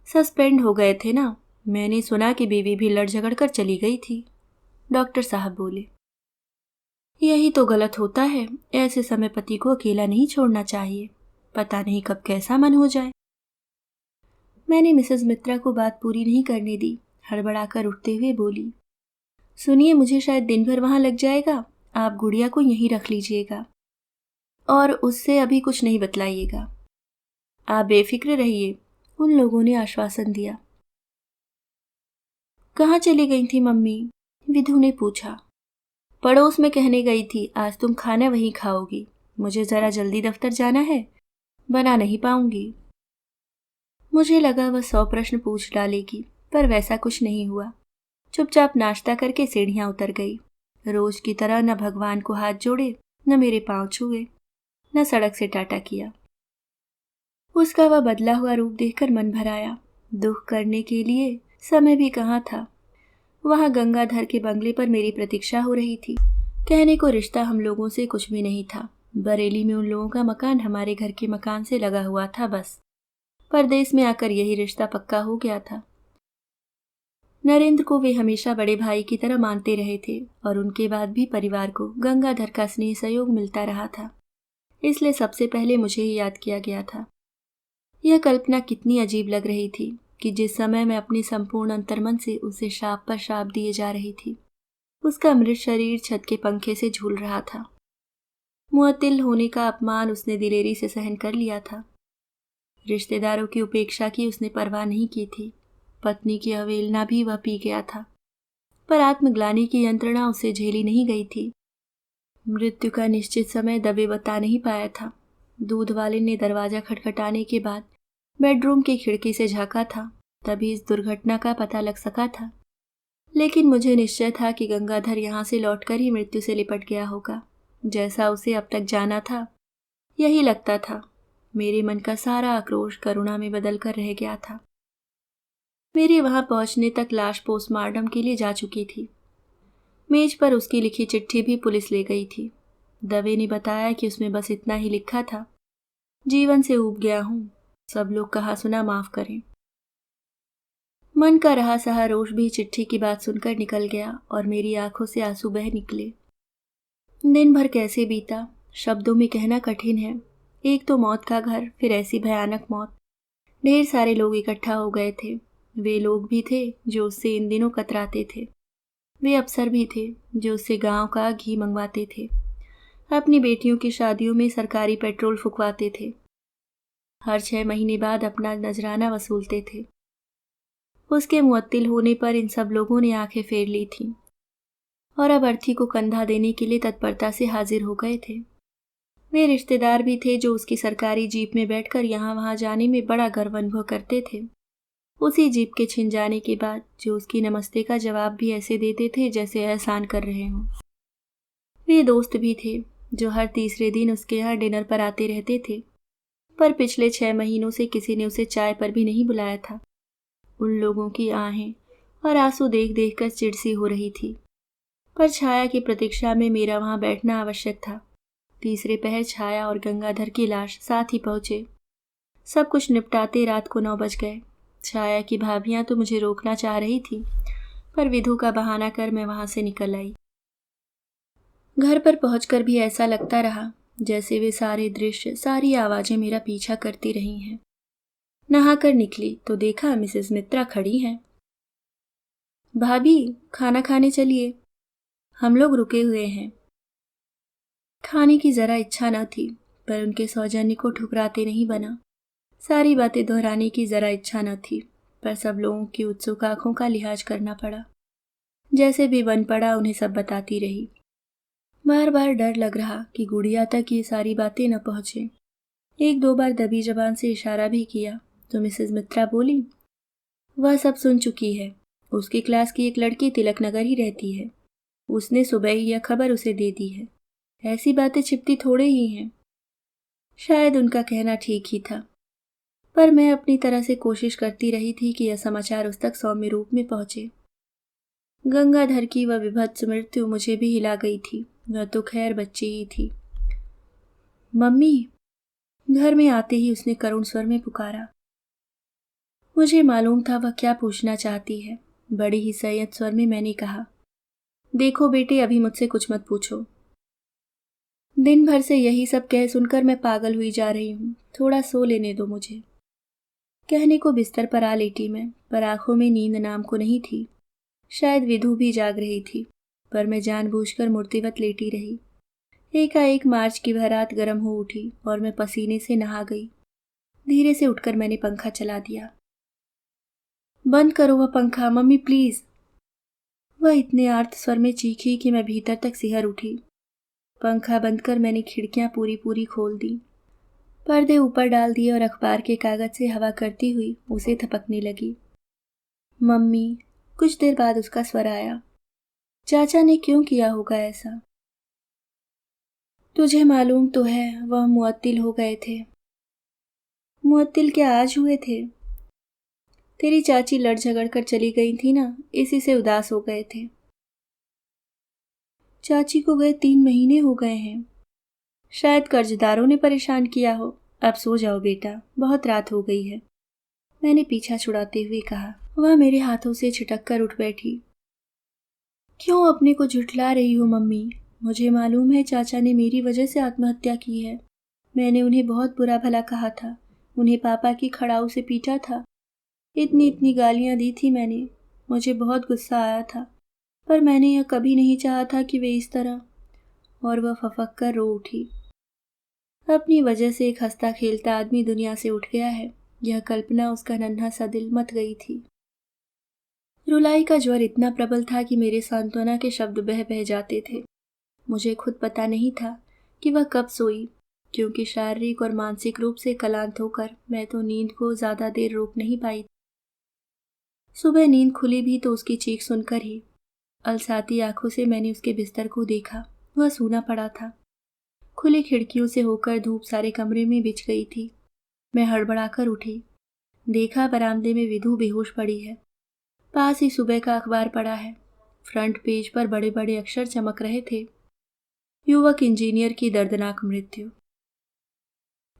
सस्पेंड हो गए थे ना, मैंने सुना कि बीवी भी लड़ झगड़ कर चली गई थी, डॉक्टर साहब बोले। यही तो गलत होता है, ऐसे समय पति को अकेला नहीं छोड़ना चाहिए, पता नहीं कब कैसा मन हो जाए। मैंने मिसेस मित्रा को बात पूरी नहीं करने दी, हड़बड़ाकर उठते हुए बोली, सुनिए, मुझे शायद दिन भर वहां लग जाएगा, आप गुड़िया को यहीं रख लीजिएगा और उससे अभी कुछ नहीं बतलाइएगा। आप बेफिक्र रहिए, उन लोगों ने आश्वासन दिया। कहाँ चली गई थी मम्मी? विधु ने पूछा। पड़ोस में कहने गई थी, आज तुम खाना वहीं खाओगी। मुझे जरा जल्दी दफ्तर जाना है, बना नहीं पाऊंगी। मुझे लगा वह 100 प्रश्न पूछ डालेगी, पर वैसा कुछ नहीं हुआ। चुपचाप नाश्ता करके सीढ़ियां उतर गई। रोज की तरह न भगवान को हाथ जोड़े, न मेरे पांव छुए, न सड़क से टाटा किया। उसका वह बदला हुआ रूप देखकर मन भर आया। दुख करने के लिए समय भी कहाँ था। वहां गंगाधर के बंगले पर मेरी प्रतीक्षा हो रही थी। कहने को रिश्ता हम लोगों से कुछ भी नहीं था। बरेली में उन लोगों का मकान हमारे घर के मकान से लगा हुआ था बस। परदेश में आकर यही रिश्ता पक्का हो गया था। नरेंद्र को वे हमेशा बड़े भाई की तरह मानते रहे थे और उनके बाद भी परिवार को गंगाधर का स्नेह सहयोग मिलता रहा था। इसलिए सबसे पहले मुझे ही याद किया गया था। यह कल्पना कितनी अजीब लग रही थी कि जिस समय मैं अपने संपूर्ण अंतर्मन से उसे शाप पर शाप दिए जा रही थी, उसका मृत शरीर छत के पंखे से झूल रहा था। मुअत्तिल होने का अपमान उसने दिलेरी से सहन कर लिया था। रिश्तेदारों की उपेक्षा की उसने परवाह नहीं की थी। पत्नी की अवहेलना भी वह पी गया था, पर आत्मग्लानि की यंत्रणा उसे झेली नहीं गई थी। मृत्यु का निश्चित समय दबे बता नहीं पाया था। दूध वाले ने दरवाजा खटखटाने के बाद बेडरूम की खिड़की से झांका था, तभी इस दुर्घटना का पता लग सका था। लेकिन मुझे निश्चय था कि गंगाधर यहाँ से लौटकर ही मृत्यु से लिपट गया होगा, जैसा उसे अब तक जाना था। यही लगता था। मेरे मन का सारा आक्रोश करुणा में बदल कर रह गया था। मेरे वहां पहुंचने तक लाश पोस्टमार्टम के लिए जा चुकी थी। मेज पर उसकी लिखी चिट्ठी भी पुलिस ले गई थी। दवे ने बताया कि उसमें बस इतना ही लिखा था, जीवन से ऊब गया हूं, सब लोग कहा सुना माफ करें। मन का रहा सहा रोष भी चिट्ठी की बात सुनकर निकल गया और मेरी आंखों से आंसू बह निकले। दिन भर कैसे बीता, शब्दों में कहना कठिन है। एक तो मौत का घर, फिर ऐसी भयानक मौत। ढेर सारे लोग इकट्ठा हो गए थे। वे लोग भी थे जो उससे इन दिनों कतराते थे। वे अफसर भी थे जो उससे गांव का घी मंगवाते थे, अपनी बेटियों की शादियों में सरकारी पेट्रोल फुकवाते थे, हर 6 महीने बाद अपना नजराना वसूलते थे। उसके मुअत्तिल होने पर इन सब लोगों ने आंखें फेर ली थीं और अब अर्थी को कंधा देने के लिए तत्परता से हाजिर हो गए थे। वे रिश्तेदार भी थे जो उसकी सरकारी जीप में बैठकर यहाँ वहाँ जाने में बड़ा गर्व अनुभव करते थे। उसी जीप के छिन जाने के बाद जो उसकी नमस्ते का जवाब भी ऐसे देते थे जैसे एहसान कर रहे हों। वे दोस्त भी थे जो हर तीसरे दिन उसके यहाँ डिनर पर आते रहते थे, पर पिछले 6 महीनों से किसी ने उसे चाय पर भी नहीं बुलाया था। उन लोगों की आहें और आंसू देख देख कर चिड़सी हो रही थी, पर छाया की प्रतीक्षा में मेरा वहां बैठना आवश्यक था। तीसरे पहर छाया और गंगाधर की लाश साथ ही पहुंचे। सब कुछ निपटाते रात को 9 बज गए। छाया की भाभियां तो मुझे रोकना चाह रही थी, पर विधु का बहाना कर मैं वहां से निकल आई। घर पर पहुंचकर भी ऐसा लगता रहा जैसे वे सारे दृश्य, सारी आवाजें मेरा पीछा करती रही हैं। नहाकर निकली तो देखा मिसेस मित्रा खड़ी हैं। भाभी, खाना खाने चलिए, हम लोग रुके हुए हैं। खाने की जरा इच्छा न थी, पर उनके सौजन्य को ठुकराते नहीं बना। सारी बातें दोहराने की जरा इच्छा न थी, पर सब लोगों की उत्सुक आंखों का लिहाज करना पड़ा। जैसे भी बन पड़ा उन्हें सब बताती रही। बार बार डर लग रहा कि गुड़िया तक ये सारी बातें न पहुंचे। 1-2 बार दबी जबान से इशारा भी किया तो मिसेस मित्रा बोली, वह सब सुन चुकी है। उसकी क्लास की एक लड़की तिलक नगर ही रहती है। उसने सुबह ही यह खबर उसे दे दी है। ऐसी बातें छिपती थोड़े ही हैं। शायद उनका कहना ठीक ही था, पर मैं अपनी तरह से कोशिश करती रही थी कि यह समाचार उस तक सौम्य रूप में पहुंचे। गंगाधर की वह विभत्स मृत्यु मुझे भी हिला गई थी। वह तो खैर बच्ची ही थी। मम्मी, घर में आते ही उसने करुण स्वर में पुकारा। मुझे मालूम था वह क्या पूछना चाहती है। बड़ी ही संयत स्वर में मैंने कहा, देखो बेटे, अभी मुझसे कुछ मत पूछो। दिन भर से यही सब कह सुनकर मैं पागल हुई जा रही हूँ। थोड़ा सो लेने दो मुझे। कहने को बिस्तर पर आ लेटी मैं, पर आंखों में नींद नाम को नहीं थी। शायद विधु भी जाग रही थी, पर मैं जानबूझकर मूर्तिवत लेटी रही। एकाएक मार्च की वह रात गर्म हो उठी और मैं पसीने से नहा गई। धीरे से उठकर मैंने पंखा चला दिया। बंद करो वह पंखा मम्मी, प्लीज। वह इतने आर्त स्वर में चीखी कि मैं भीतर तक सिहर उठी। पंखा बंद कर मैंने खिड़कियां पूरी पूरी खोल दी, पर्दे ऊपर डाल दिए और अखबार के कागज से हवा करती हुई उसे थपकने लगी। मम्मी। कुछ देर बाद उसका स्वर आया। चाचा ने क्यों किया होगा ऐसा? तुझे मालूम तो है वह मुअत्तिल हो गए थे। मुअत्तिल क्या आज हुए थे? तेरी चाची लड़ झगड़ कर चली गई थी ना, इसी से उदास हो गए थे। चाची को गए 3 महीने हो गए हैं। शायद कर्जदारों ने परेशान किया हो। अब सो जाओ बेटा, बहुत रात हो गई है, मैंने पीछा छुड़ाते हुए कहा। वह मेरे हाथों से छिटक कर उठ बैठी। क्यों अपने को झुठला रही हो मम्मी? मुझे मालूम है चाचा ने मेरी वजह से आत्महत्या की है। मैंने उन्हें बहुत बुरा भला कहा था, उन्हें पापा की खड़ाऊ से पीटा था, इतनी इतनी गालियां दी थी मैंने। मुझे बहुत गुस्सा आया था, पर मैंने यह कभी नहीं चाहा था कि वे इस तरह। और वह फफक कर रो उठी। अपनी वजह से एक हंसता खेलता आदमी दुनिया से उठ गया है, यह कल्पना उसका नन्हा सा दिल मत गई थी। रुलाई का ज्वर इतना प्रबल था कि मेरे सांत्वना के शब्द बह बह जाते थे। मुझे खुद पता नहीं था कि वह कब सोई, क्योंकि शारीरिक और मानसिक रूप से क्लांत होकर मैं तो नींद को ज्यादा देर रोक नहीं पाई। सुबह नींद खुली भी तो उसकी चीख सुनकर ही। अलसाती आंखों से मैंने उसके बिस्तर को देखा, वह सूना पड़ा था। खुली खिड़कियों से होकर धूप सारे कमरे में बिछ गई थी। मैं हड़बड़ाकर उठी, देखा बरामदे में विधु बेहोश पड़ी है। पास ही सुबह का अखबार पड़ा है। फ्रंट पेज पर बड़े बड़े अक्षर चमक रहे थे, युवक इंजीनियर की दर्दनाक मृत्यु।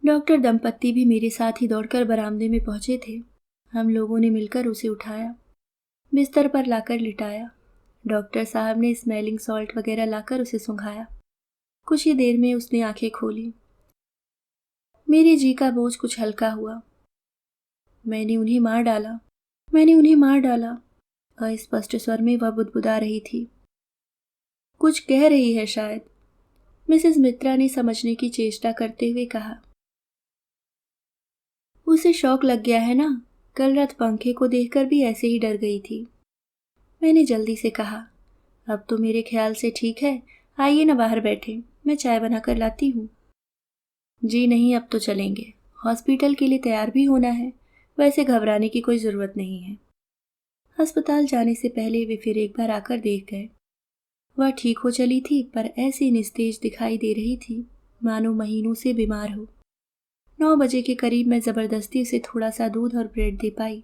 डॉक्टर दंपत्ति भी मेरे साथ ही दौड़कर बरामदे में पहुंचे थे। हम लोगों ने मिलकर उसे उठाया, बिस्तर पर लाकर लिटाया। डॉक्टर साहब ने स्मेलिंग सॉल्ट वगैरह लाकर उसे सुंघाया। कुछ ही देर में उसने आंखें खोली। मेरे जी का बोझ कुछ हल्का हुआ। मैंने उन्हें मार डाला, मैंने उन्हें मार डाला। अस्पष्ट स्वर में वह बुदबुदा रही थी। कुछ कह रही है शायद, मिसेस मित्रा ने समझने की चेष्टा करते हुए कहा। उसे शौक लग गया है ना, कल रात पंखे को देखकर भी ऐसे ही डर गई थी। मैंने जल्दी से कहा, अब तो मेरे ख्याल से ठीक है, आइए ना बाहर बैठे, मैं चाय बनाकर लाती हूँ। जी नहीं, अब तो चलेंगे, हॉस्पिटल के लिए तैयार भी होना है, वैसे घबराने की कोई जरूरत नहीं है। अस्पताल जाने से पहले वे फिर एक बार आकर देख गए। वह ठीक हो चली थी, पर ऐसी निस्तेज दिखाई दे रही थी मानो महीनों से बीमार हो। 9 बजे के करीब मैं जबरदस्ती उसे थोड़ा सा दूध और ब्रेड दे पाई।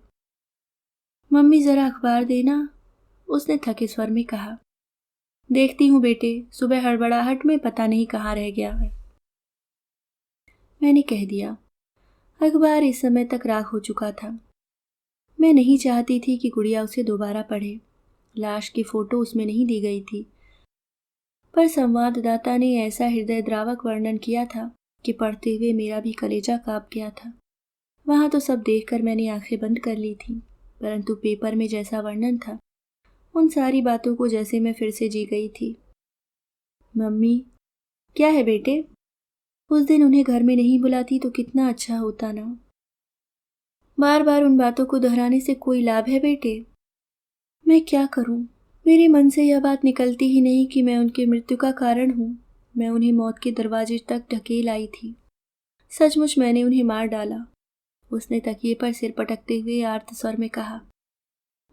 मम्मी जरा अखबार देना, उसने थके स्वर में कहा। देखती हूँ बेटे, सुबह हड़बड़ाहट में पता नहीं कहाँ रह गया है, मैंने कह दिया। अखबार इस समय तक राख हो चुका था। मैं नहीं चाहती थी कि गुड़िया उसे दोबारा पढ़े। लाश की फोटो उसमें नहीं दी गई थी, पर संवाददाता ने ऐसा हृदयद्रावक वर्णन किया था कि पढ़ते हुए मेरा भी कलेजा कांप गया था। वहां तो सब देखकर मैंने आंखें बंद कर ली थी, परंतु पेपर में जैसा वर्णन था, उन सारी बातों को जैसे मैं फिर से जी गई थी। मम्मी। क्या है बेटे? उस दिन उन्हें घर में नहीं बुलाती तो कितना अच्छा होता ना। बार बार उन बातों को दोहराने से कोई लाभ है बेटे? मैं क्या करूं? मेरे मन से यह बात निकलती ही नहीं कि मैं उनकी मृत्यु का कारण हूं। मैं उन्हें मौत के दरवाजे तक ढकेल आई थी। सचमुच मैंने उन्हें मार डाला। उसने तकिए पर सिर पटकते हुए आर्त स्वर में कहा।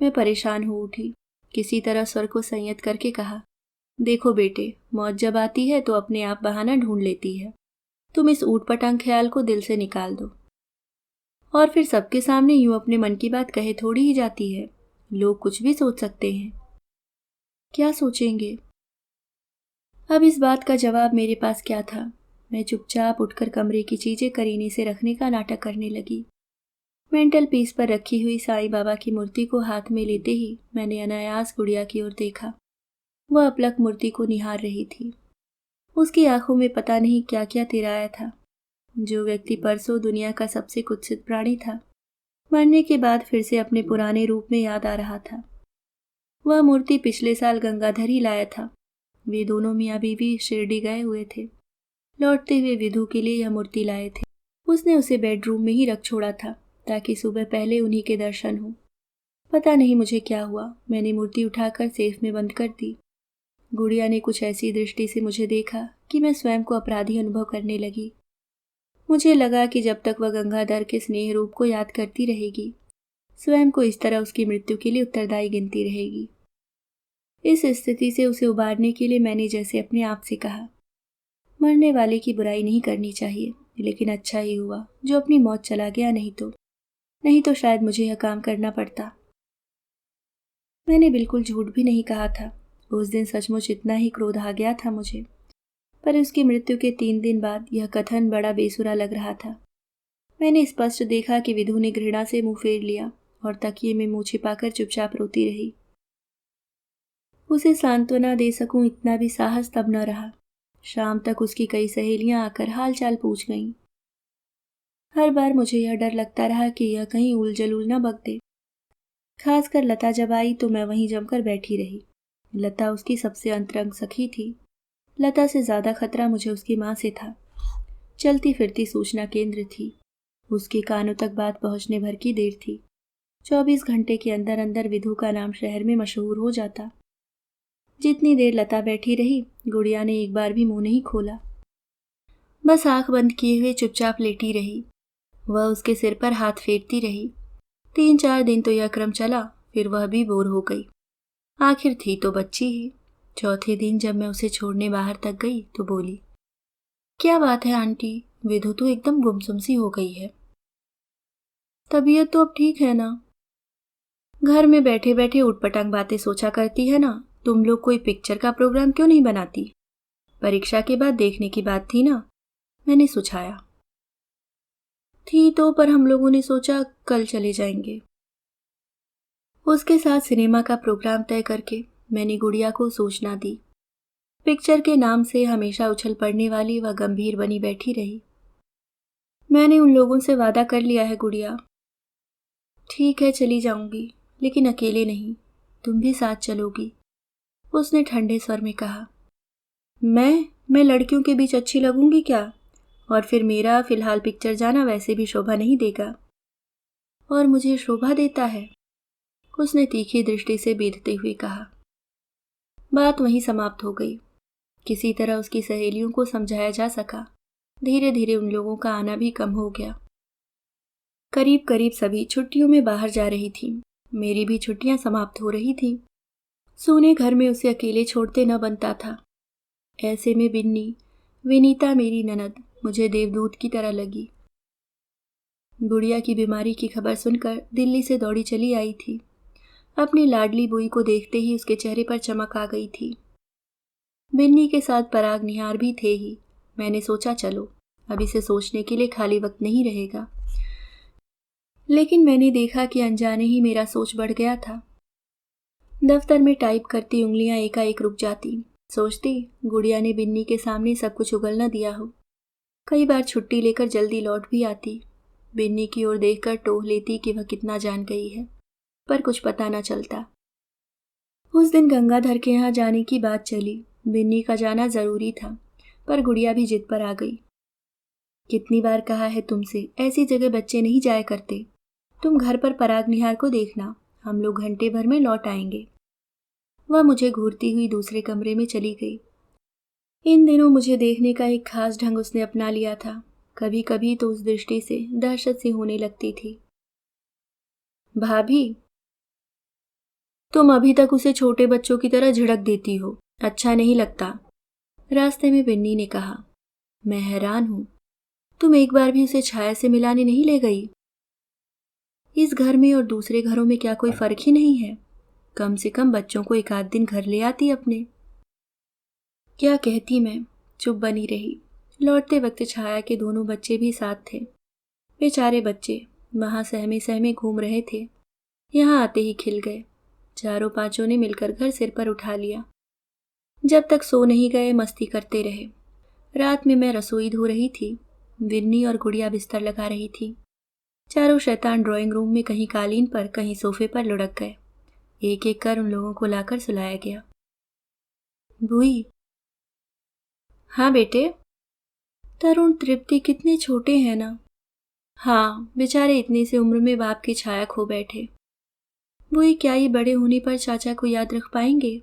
मैं परेशान हो उठी, किसी तरह स्वर को संयत करके कहा, देखो बेटे, मौत जब आती है तो अपने आप बहाना ढूंढ लेती है। तुम इस ऊटपटांग ख्याल को दिल से निकाल दो। और फिर सबके सामने यूं अपने मन की बात कहे थोड़ी ही जाती है। लोग कुछ भी सोच सकते हैं। क्या सोचेंगे? अब इस बात का जवाब मेरे पास क्या था? मैं चुपचाप उठकर कमरे की चीजें करीने से रखने का नाटक करने लगी। मेंटल पीस पर रखी हुई साईं बाबा की मूर्ति को हाथ में लेते ही मैंने अनायास गुड़िया की ओर देखा। वह अपलक मूर्ति को निहार रही थी। उसकी आंखों में पता नहीं क्या क्या तिराया था। जो व्यक्ति परसों दुनिया का सबसे कुत्सित प्राणी था, मरने के बाद फिर से अपने पुराने रूप में याद आ रहा था। वह मूर्ति पिछले साल गंगाधर ही लाया था। वे दोनों मियाँ बीवी शिरडी गए हुए थे। लौटते हुए विधु के लिए यह मूर्ति लाए थे। उसने उसे बेडरूम में ही रख छोड़ा था ताकि सुबह पहले उन्हीं के दर्शन हो। पता नहीं मुझे क्या हुआ, मैंने मूर्ति उठाकर सेफ में बंद कर दी। गुड़िया ने कुछ ऐसी दृष्टि से मुझे देखा कि मैं स्वयं को अपराधी अनुभव करने लगी। मुझे लगा कि जब तक वह गंगाधर के स्नेह रूप को याद करती रहेगी, स्वयं को इस तरह उसकी मृत्यु के लिए उत्तरदायी गिनती रहेगी। इस स्थिति से उसे उबारने के लिए मैंने जैसे अपने आप से कहा, मरने वाले की बुराई नहीं करनी चाहिए, लेकिन अच्छा ही हुआ जो अपनी मौत चला गया, नहीं तो शायद मुझे यह काम करना पड़ता। मैंने बिल्कुल झूठ भी नहीं कहा था। उस दिन सचमुच इतना ही क्रोध आ गया था मुझे, पर उसकी मृत्यु के 3 दिन बाद यह कथन बड़ा बेसुरा लग रहा था। मैंने स्पष्ट देखा कि विधु ने घृणा से मुंह फेर लिया और तकिए में मुंह छिपाकर चुपचाप रोती रही। उसे सांत्वना दे सकूं इतना भी साहस तब न रहा। शाम तक उसकी कई सहेलियां आकर हालचाल पूछ गईं। हर बार मुझे यह डर लगता रहा कि यह कहीं उल जलूल न बक दे। खासकर लता जब आई तो मैं वहीं जमकर बैठी रही। लता उसकी सबसे अंतरंग सखी थी। लता से ज्यादा खतरा मुझे उसकी माँ से था। चलती फिरती सूचना केंद्र थी। उसके कानों तक बात पहुंचने भर की देर थी। 24 घंटे के अंदर अंदर विधु का नाम शहर में मशहूर हो जाता। जितनी देर लता बैठी रही, गुड़िया ने एक बार भी मुंह नहीं खोला। बस आंख बंद किए हुए चुपचाप लेटी रही। वह उसके सिर पर हाथ फेरती रही। 3-4 दिन तो यह क्रम चला, फिर वह भी बोर हो गई। आखिर थी तो बच्ची ही। चौथे दिन जब मैं उसे छोड़ने बाहर तक गई तो बोली, क्या बात है आंटी, विधु तो एकदम गुमसुम सी हो गई है। तबीयत तो अब ठीक है ना? घर में बैठे बैठे उटपटांग बातें सोचा करती है ना। तुम लोग कोई पिक्चर का प्रोग्राम क्यों नहीं बनाती? परीक्षा के बाद देखने की बात थी ना, मैंने सुझाया। थी तो, पर हम लोगों ने सोचा कल चले जाएंगे। उसके साथ सिनेमा का प्रोग्राम तय करके मैंने गुड़िया को सूचना दी। पिक्चर के नाम से हमेशा उछल पड़ने वाली वह गंभीर बनी बैठी रही। मैंने उन लोगों से वादा कर लिया है गुड़िया। ठीक है, चली जाऊंगी, लेकिन अकेले नहीं, तुम भी साथ चलोगी, उसने ठंडे स्वर में कहा। मैं लड़कियों के बीच अच्छी लगूंगी क्या? और फिर मेरा फिलहाल पिक्चर जाना वैसे भी शोभा नहीं देगा। और मुझे शोभा देता है, उसने तीखी दृष्टि से बीधते हुए कहा। बात वहीं समाप्त हो गई। किसी तरह उसकी सहेलियों को समझाया जा सका। धीरे धीरे उन लोगों का आना भी कम हो गया। करीब करीब सभी छुट्टियों में बाहर जा रही थी। मेरी भी छुट्टियां समाप्त हो रही थीं। सोने घर में उसे अकेले छोड़ते न बनता था। ऐसे में विनीता मेरी ननद मुझे देवदूत की तरह लगी। गुड़िया की बीमारी की खबर सुनकर दिल्ली से दौड़ी चली आई थी। अपनी लाडली बुई को देखते ही उसके चेहरे पर चमक आ गई थी। बिन्नी के साथ पराग निहार भी थे ही। मैंने सोचा चलो, अब इसे सोचने के लिए खाली वक्त नहीं रहेगा। लेकिन मैंने देखा कि अनजाने ही मेरा सोच बढ़ गया था। दफ्तर में टाइप करती उंगलियां एकाएक रुक जाती। सोचती गुड़िया ने बिन्नी के सामने सब कुछ उगल न दिया हो। कई बार छुट्टी लेकर जल्दी लौट भी आती। बिन्नी की ओर देखकर टोह लेती कि वह कितना जान गई है, पर कुछ पता न चलता। उस दिन गंगाधर के यहाँ जाने की बात चली। बिन्नी का जाना जरूरी था, पर गुड़िया भी जिद पर आ गई। कितनी बार कहा है तुमसे, ऐसी जगह बच्चे नहीं जाया करते। तुम घर पर पराग निहार को देखना, हम लोग घंटे भर में लौट आएंगे। वह मुझे घूरती हुई दूसरे कमरे में चली गई। इन दिनों मुझे देखने का एक खास ढंग उसने अपना लिया था। कभी कभी तो उस दृष्टि से दहशत सी होने लगती थी। भाभी, तुम अभी तक उसे छोटे बच्चों की तरह झिड़क देती हो, अच्छा नहीं लगता, रास्ते में बिन्नी ने कहा। मैं हैरान हूं, तुम एक बार भी उसे छाया से मिलाने नहीं ले गई? इस घर में और दूसरे घरों में क्या कोई फर्क ही नहीं है? कम से कम बच्चों को एक आध दिन घर ले आती अपने। क्या कहती मैं, चुप बनी रही। लौटते वक्त छाया के दोनों बच्चे भी साथ थे। बेचारे बच्चे वहां सहमे सहमे घूम रहे थे। यहाँ आते ही खिल गए। चारों पांचों ने मिलकर घर सिर पर उठा लिया। जब तक सो नहीं गए मस्ती करते रहे। रात में मैं रसोई धो रही थी। विन्नी और गुड़िया बिस्तर लगा रही थी। चारों शैतान ड्राइंग रूम में कहीं कालीन पर कहीं सोफे पर लुढ़क गए। एक एक कर उन लोगों को लाकर सुलाया गया। भूई। हाँ बेटे। तरुण तृप्ति कितने छोटे हैं ना। हाँ, बेचारे इतनी सी उम्र में बाप की छाया खो बैठे। बुई, क्या ये बड़े होने पर चाचा को याद रख पाएंगे?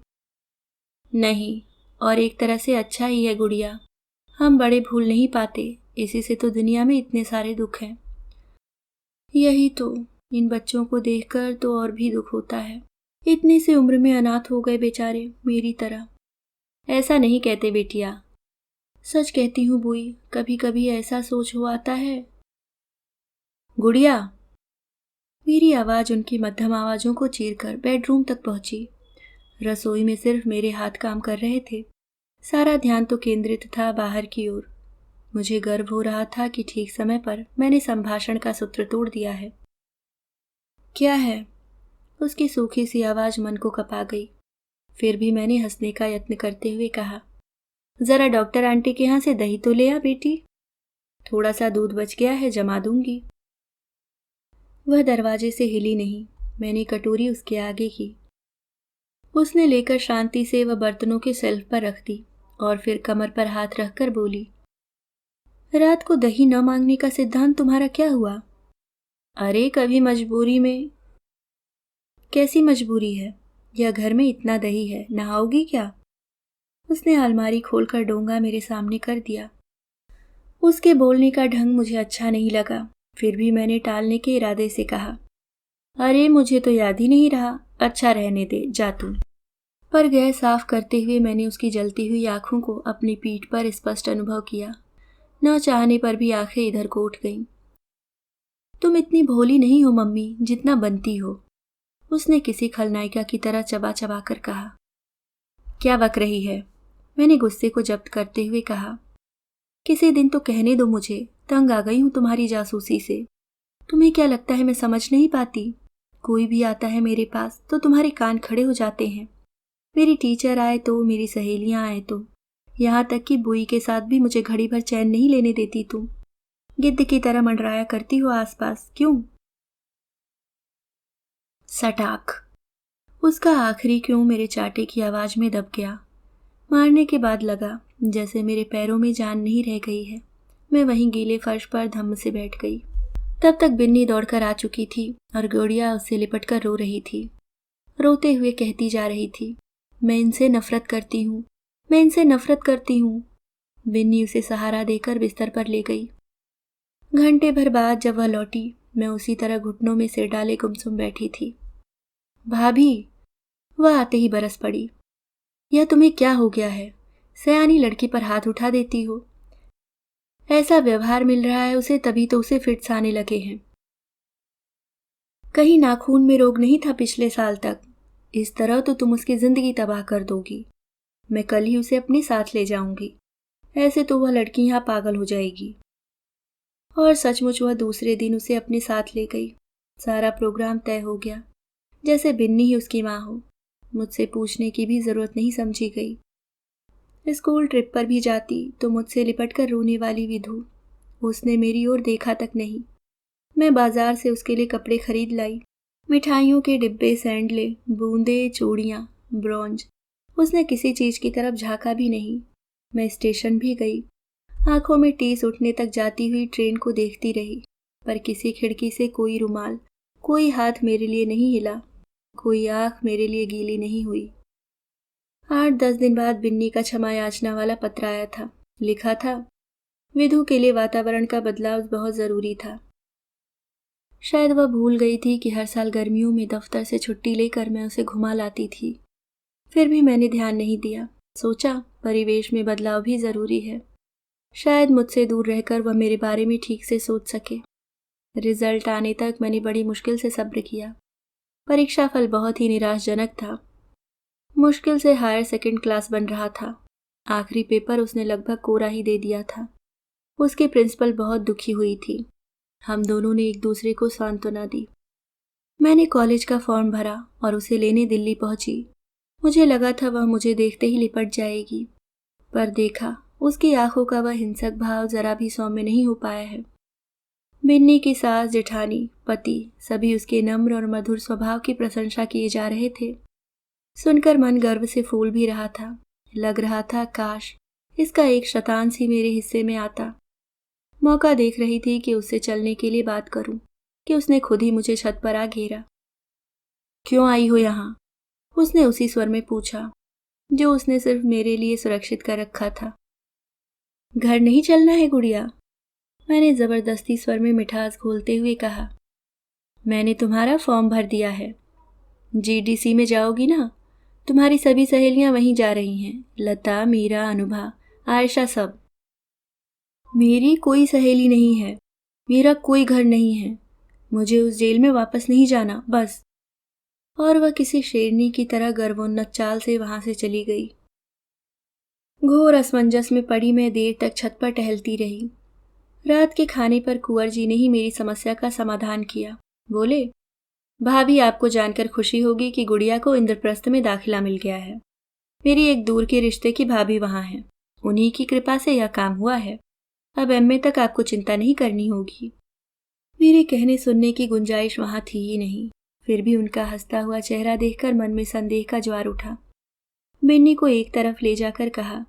नहीं, और एक तरह से अच्छा ही है गुड़िया। हम बड़े भूल नहीं पाते, इसी से तो दुनिया में इतने सारे दुख हैं। यही तो, इन बच्चों को देखकर तो और भी दुख होता है। इतनी सी उम्र में अनाथ हो गए बेचारे, मेरी तरह। ऐसा नहीं कहते बेटिया, सच कहती हूँ बुई, कभी कभी ऐसा सोच हो आता है। गुड़िया, मेरी आवाज उनकी मध्यम आवाजों को चीरकर बेडरूम तक पहुंची। रसोई में सिर्फ मेरे हाथ काम कर रहे थे। सारा ध्यान तो केंद्रित था बाहर की ओर। मुझे गर्व हो रहा था कि ठीक समय पर मैंने संभाषण का सूत्र तोड़ दिया है। क्या है? उसकी सूखी सी आवाज मन को कपा गई। फिर भी मैंने हंसने का यत्न करते हुए कहा, जरा डॉक्टर आंटी के यहाँ से दही तो ले आ बेटी। थोड़ा सा दूध बच गया है, जमा दूंगी। वह दरवाजे से हिली नहीं। मैंने कटोरी उसके आगे की। उसने लेकर शांति से वह बर्तनों के शेल्फ पर रख दी और फिर कमर पर हाथ रखकर बोली, रात को दही न मांगने का सिद्धांत तुम्हारा क्या हुआ? अरे कभी मजबूरी में। कैसी मजबूरी है? यह घर में इतना दही है, नहाओगी क्या? उसने अलमारी खोलकर डोंगा मेरे सामने कर दिया। उसके बोलने का ढंग मुझे अच्छा नहीं लगा। फिर भी मैंने टालने के इरादे से कहा, अरे मुझे तो याद ही नहीं रहा, अच्छा रहने दे, जा तू। पर गैस साफ करते हुए मैंने उसकी जलती हुई आंखों को अपनी पीठ पर स्पष्ट अनुभव किया। न चाहने पर भी आंखें इधर को उठ गईं। तुम इतनी भोली नहीं हो मम्मी, जितना बनती हो, उसने किसी खलनायिका की तरह चबा चबा कर कहा। क्या बक रही है? मैंने गुस्से को जब्त करते हुए कहा, किसी दिन तो कहने दो मुझे, तंग आ गई हूं तुम्हारी जासूसी से। तुम्हें क्या लगता है मैं समझ नहीं पाती? कोई भी आता है मेरे पास तो तुम्हारे कान खड़े हो जाते हैं। मेरी टीचर आए तो, मेरी सहेलियां आए तो, यहाँ तक कि बुई के साथ भी मुझे घड़ी भर चैन नहीं लेने देती तुम। गिद्ध की तरह मंडराया करती हो आसपास, क्यों? सटाक। उसका आखिरी क्यों मेरे चाटे की आवाज में दब गया। मारने के बाद लगा जैसे मेरे पैरों में जान नहीं रह गई है। मैं वहीं गीले फर्श पर धम्म से बैठ गई। तब तक बिन्नी दौड़कर आ चुकी थी और गुड़िया उससे लिपट कर रो रही थी। रोते हुए कहती जा रही थी, मैं इनसे नफरत करती हूँ, मैं इनसे नफरत करती हूँ। बिन्नी उसे सहारा देकर बिस्तर पर ले गई। घंटे भर बाद जब वह लौटी, मैं उसी तरह घुटनों में सिर डाले गुमसुम बैठी थी। भाभी, वह आते ही बरस पड़ी। यह तुम्हें क्या हो गया है? सयानी लड़की पर हाथ उठा देती हो। ऐसा व्यवहार मिल रहा है उसे, तभी तो उसे फिट्स आने लगे हैं। कहीं नाखून में रोग नहीं था पिछले साल तक? इस तरह तो तुम उसकी जिंदगी तबाह कर दोगी। मैं कल ही उसे अपने साथ ले जाऊंगी। ऐसे तो वह लड़की यहाँ पागल हो जाएगी। और सचमुच वह दूसरे दिन उसे अपने साथ ले गई। सारा प्रोग्राम तय हो गया, जैसे बिन्नी ही उसकी माँ हो। मुझसे पूछने की भी जरूरत नहीं समझी गई। स्कूल ट्रिप पर भी जाती तो मुझसे लिपट कर रोने वाली विधु, उसने मेरी ओर देखा तक नहीं। मैं बाजार से उसके लिए कपड़े खरीद लाई, मिठाइयों के डिब्बे, सैंडले, बूंदे, चूड़ियाँ, ब्रॉन्ज। उसने किसी चीज की तरफ झांका भी नहीं। मैं स्टेशन भी गई, आंखों में टीस उठने तक जाती हुई ट्रेन को देखती रही, पर किसी खिड़की से कोई रुमाल, कोई हाथ मेरे लिए नहीं हिला, कोई आंख मेरे लिए गीली नहीं हुई। 8-10 दिन बाद बिन्नी का क्षमा याचना वाला पत्र आया था। लिखा था, विधु के लिए वातावरण का बदलाव बहुत जरूरी था। शायद वह भूल गई थी कि हर साल गर्मियों में दफ्तर से छुट्टी लेकर मैं उसे घुमा लाती थी। फिर भी मैंने ध्यान नहीं दिया। सोचा परिवेश में बदलाव भी जरूरी है। शायद मुझसे दूर रहकर वह मेरे बारे में ठीक से सोच सके। रिजल्ट आने तक मैंने बड़ी मुश्किल से सब्र किया। परीक्षा फल बहुत ही निराशजनक था। मुश्किल से हायर सेकंड क्लास बन रहा था। आखिरी पेपर उसने लगभग कोरा ही दे दिया था। उसकी प्रिंसिपल बहुत दुखी हुई थी। हम दोनों ने एक दूसरे को सांत्वना दी। मैंने कॉलेज का फॉर्म भरा और उसे लेने दिल्ली पहुंची। मुझे लगा था वह मुझे देखते ही लिपट जाएगी, पर देखा उसकी आंखों का वह हिंसक भाव जरा भी सौम्य नहीं हो पाया है। बिन्नी की सास, जेठानी, पति सभी उसके नम्र और मधुर स्वभाव की प्रशंसा किए जा रहे थे। सुनकर मन गर्व से फूल भी रहा था। लग रहा था काश इसका एक शतांश ही मेरे हिस्से में आता। मौका देख रही थी कि उससे चलने के लिए बात करूं कि उसने खुद ही मुझे छत पर आ घेरा। क्यों आई हो यहाँ? उसने उसी स्वर में पूछा जो उसने सिर्फ मेरे लिए सुरक्षित कर रखा था। घर नहीं चलना है गुड़िया? मैंने जबरदस्ती स्वर में मिठास घोलते हुए कहा। मैंने तुम्हारा फॉर्म भर दिया है। जीडीसी में जाओगी ना? तुम्हारी सभी सहेलियां वहीं जा रही हैं, लता, मीरा, अनुभा, आयशा, सब। मेरी कोई सहेली नहीं है, मेरा कोई घर नहीं है, मुझे उस जेल में वापस नहीं जाना, बस। और वह किसी शेरनी की तरह गर्वोन्नत चाल से वहां से चली गई। घोर असमंजस में पड़ी मैं देर तक छत पर टहलती रही। रात के खाने पर कुंवर जी ने ही मेरी समस्या का समाधान किया। बोले, भाभी, आपको जानकर खुशी होगी कि गुड़िया को इंद्रप्रस्थ में दाखिला मिल गया है। मेरी एक दूर के रिश्ते की भाभी वहां है, उन्हीं की कृपा से यह काम हुआ है। अब एमए तक आपको चिंता नहीं करनी होगी। मेरे कहने सुनने की गुंजाइश वहां थी ही नहीं, फिर भी उनका हंसता हुआ चेहरा देखकर मन में संदेह का ज्वार उठा। बिन्नी को एक तरफ ले जाकर कहा,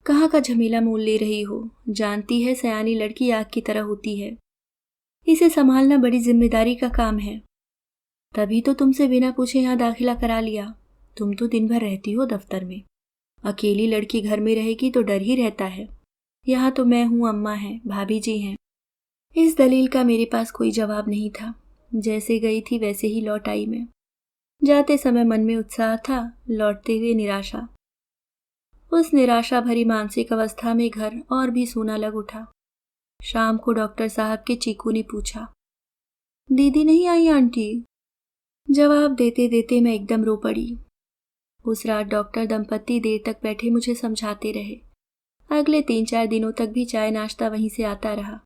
कहाँ का झमेला मोल ले रही हो? जानती है सयानी लड़की आग की तरह होती है, इसे संभालना बड़ी जिम्मेदारी का काम है। तभी तो तुमसे बिना पूछे यहाँ दाखिला करा लिया। तुम तो दिन भर रहती हो दफ्तर में, अकेली लड़की घर में रहेगी तो डर ही रहता है। यहाँ तो मैं हूँ, अम्मा है, भाभी जी हैं। इस दलील का मेरे पास कोई जवाब नहीं था। जैसे गई थी वैसे ही लौट आई मैं। जाते समय मन में उत्साह था, लौटते हुए निराशा। उस निराशा भरी मानसिक अवस्था में घर और भी सूना लग उठा। शाम को डॉक्टर साहब के चीकू ने पूछा, दीदी नहीं आई आंटी? जवाब देते देते मैं एकदम रो पड़ी। उस रात डॉक्टर दंपत्ति देर तक बैठे मुझे समझाते रहे। अगले 3-4 दिनों तक भी चाय नाश्ता वहीं से आता रहा।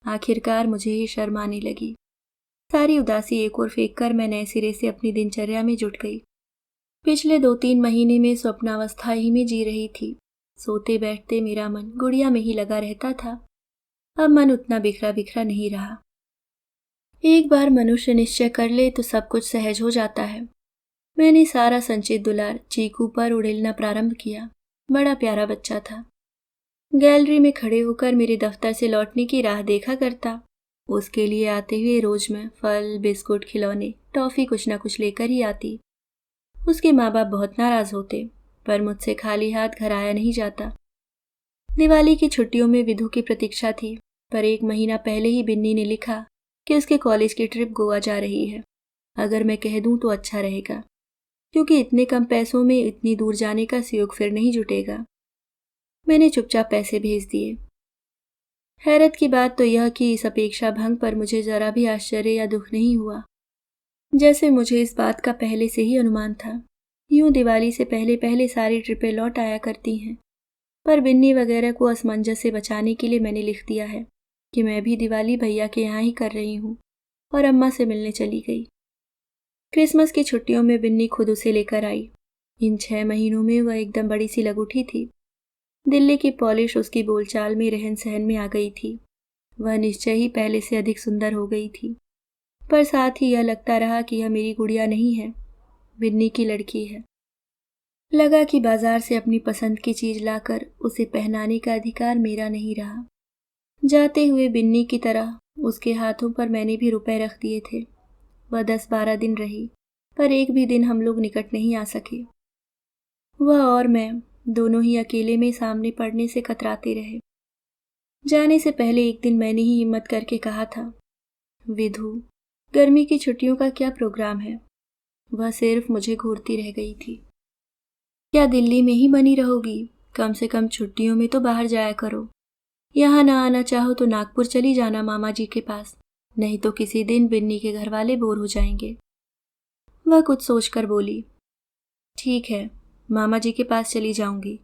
आखिरकार मुझे ही शर्म आने लगी। सारी उदासी एक ओर फेंक कर मैं नए सिरे से अपनी दिनचर्या में जुट गई। पिछले 2-3 महीने में स्वप्नावस्था ही में जी रही थी। सोते बैठते मेरा मन गुड़िया में ही लगा रहता था। अब मन उतना बिखरा बिखरा नहीं रहा। एक बार मनुष्य निश्चय कर ले तो सब कुछ सहज हो जाता है। मैंने सारा संचित दुलार चीकू पर उड़ेलना प्रारंभ किया। बड़ा प्यारा बच्चा था। गैलरी में खड़े होकर मेरे दफ्तर से लौटने की राह देखा करता। उसके लिए आते हुए रोज मैं फल, बिस्कुट, खिलौने, टॉफी कुछ न कुछ लेकर ही आती। उसके माँ बाप बहुत नाराज होते, पर मुझसे खाली हाथ घर आया नहीं जाता। दिवाली की छुट्टियों में विधु की प्रतीक्षा थी, पर 1 महीना पहले ही बिन्नी ने लिखा कि उसके कॉलेज की ट्रिप गोवा जा रही है। अगर मैं कह दूं तो अच्छा रहेगा, क्योंकि इतने कम पैसों में इतनी दूर जाने का सुयोग फिर नहीं जुटेगा। मैंने चुपचाप पैसे भेज दिए। हैरत की बात तो यह कि इस अपेक्षा भंग पर मुझे जरा भी आश्चर्य या दुख नहीं हुआ, जैसे मुझे इस बात का पहले से ही अनुमान था। यूं दिवाली से पहले पहले सारी ट्रिपें लौट आया करती हैं, पर बिन्नी वगैरह को असमंजस से बचाने के लिए मैंने लिख दिया है कि मैं भी दिवाली भैया के यहाँ ही कर रही हूँ, और अम्मा से मिलने चली गई। क्रिसमस की छुट्टियों में बिन्नी खुद उसे लेकर आई। इन 6 महीनों में वह एकदम बड़ी सी लग उठी थी। दिल्ली की पॉलिश उसकी बोलचाल में, रहन सहन में आ गई थी। वह निश्चय ही पहले से अधिक सुंदर हो गई थी, पर साथ ही यह लगता रहा कि यह मेरी गुड़िया नहीं है, बिन्नी की लड़की है। लगा कि बाजार से अपनी पसंद की चीज लाकर उसे पहनाने का अधिकार मेरा नहीं रहा। जाते हुए बिन्नी की तरह उसके हाथों पर मैंने भी रुपए रख दिए थे। वह 10-12 दिन रही, पर एक भी दिन हम लोग निकट नहीं आ सके। वह और मैं दोनों ही अकेले में सामने पड़ने से कतराते रहे। जाने से पहले एक दिन मैंने ही हिम्मत करके कहा था, विधु, गर्मी की छुट्टियों का क्या प्रोग्राम है? वह सिर्फ मुझे घूरती रह गई थी। क्या दिल्ली में ही बनी रहोगी? कम से कम छुट्टियों में तो बाहर जाया करो। यहाँ ना आना चाहो तो नागपुर चली जाना मामा जी के पास, नहीं तो किसी दिन बिन्नी के घर वाले बोर हो जाएंगे। वह कुछ सोचकर बोली, ठीक है, मामा जी के पास चली जाऊंगी,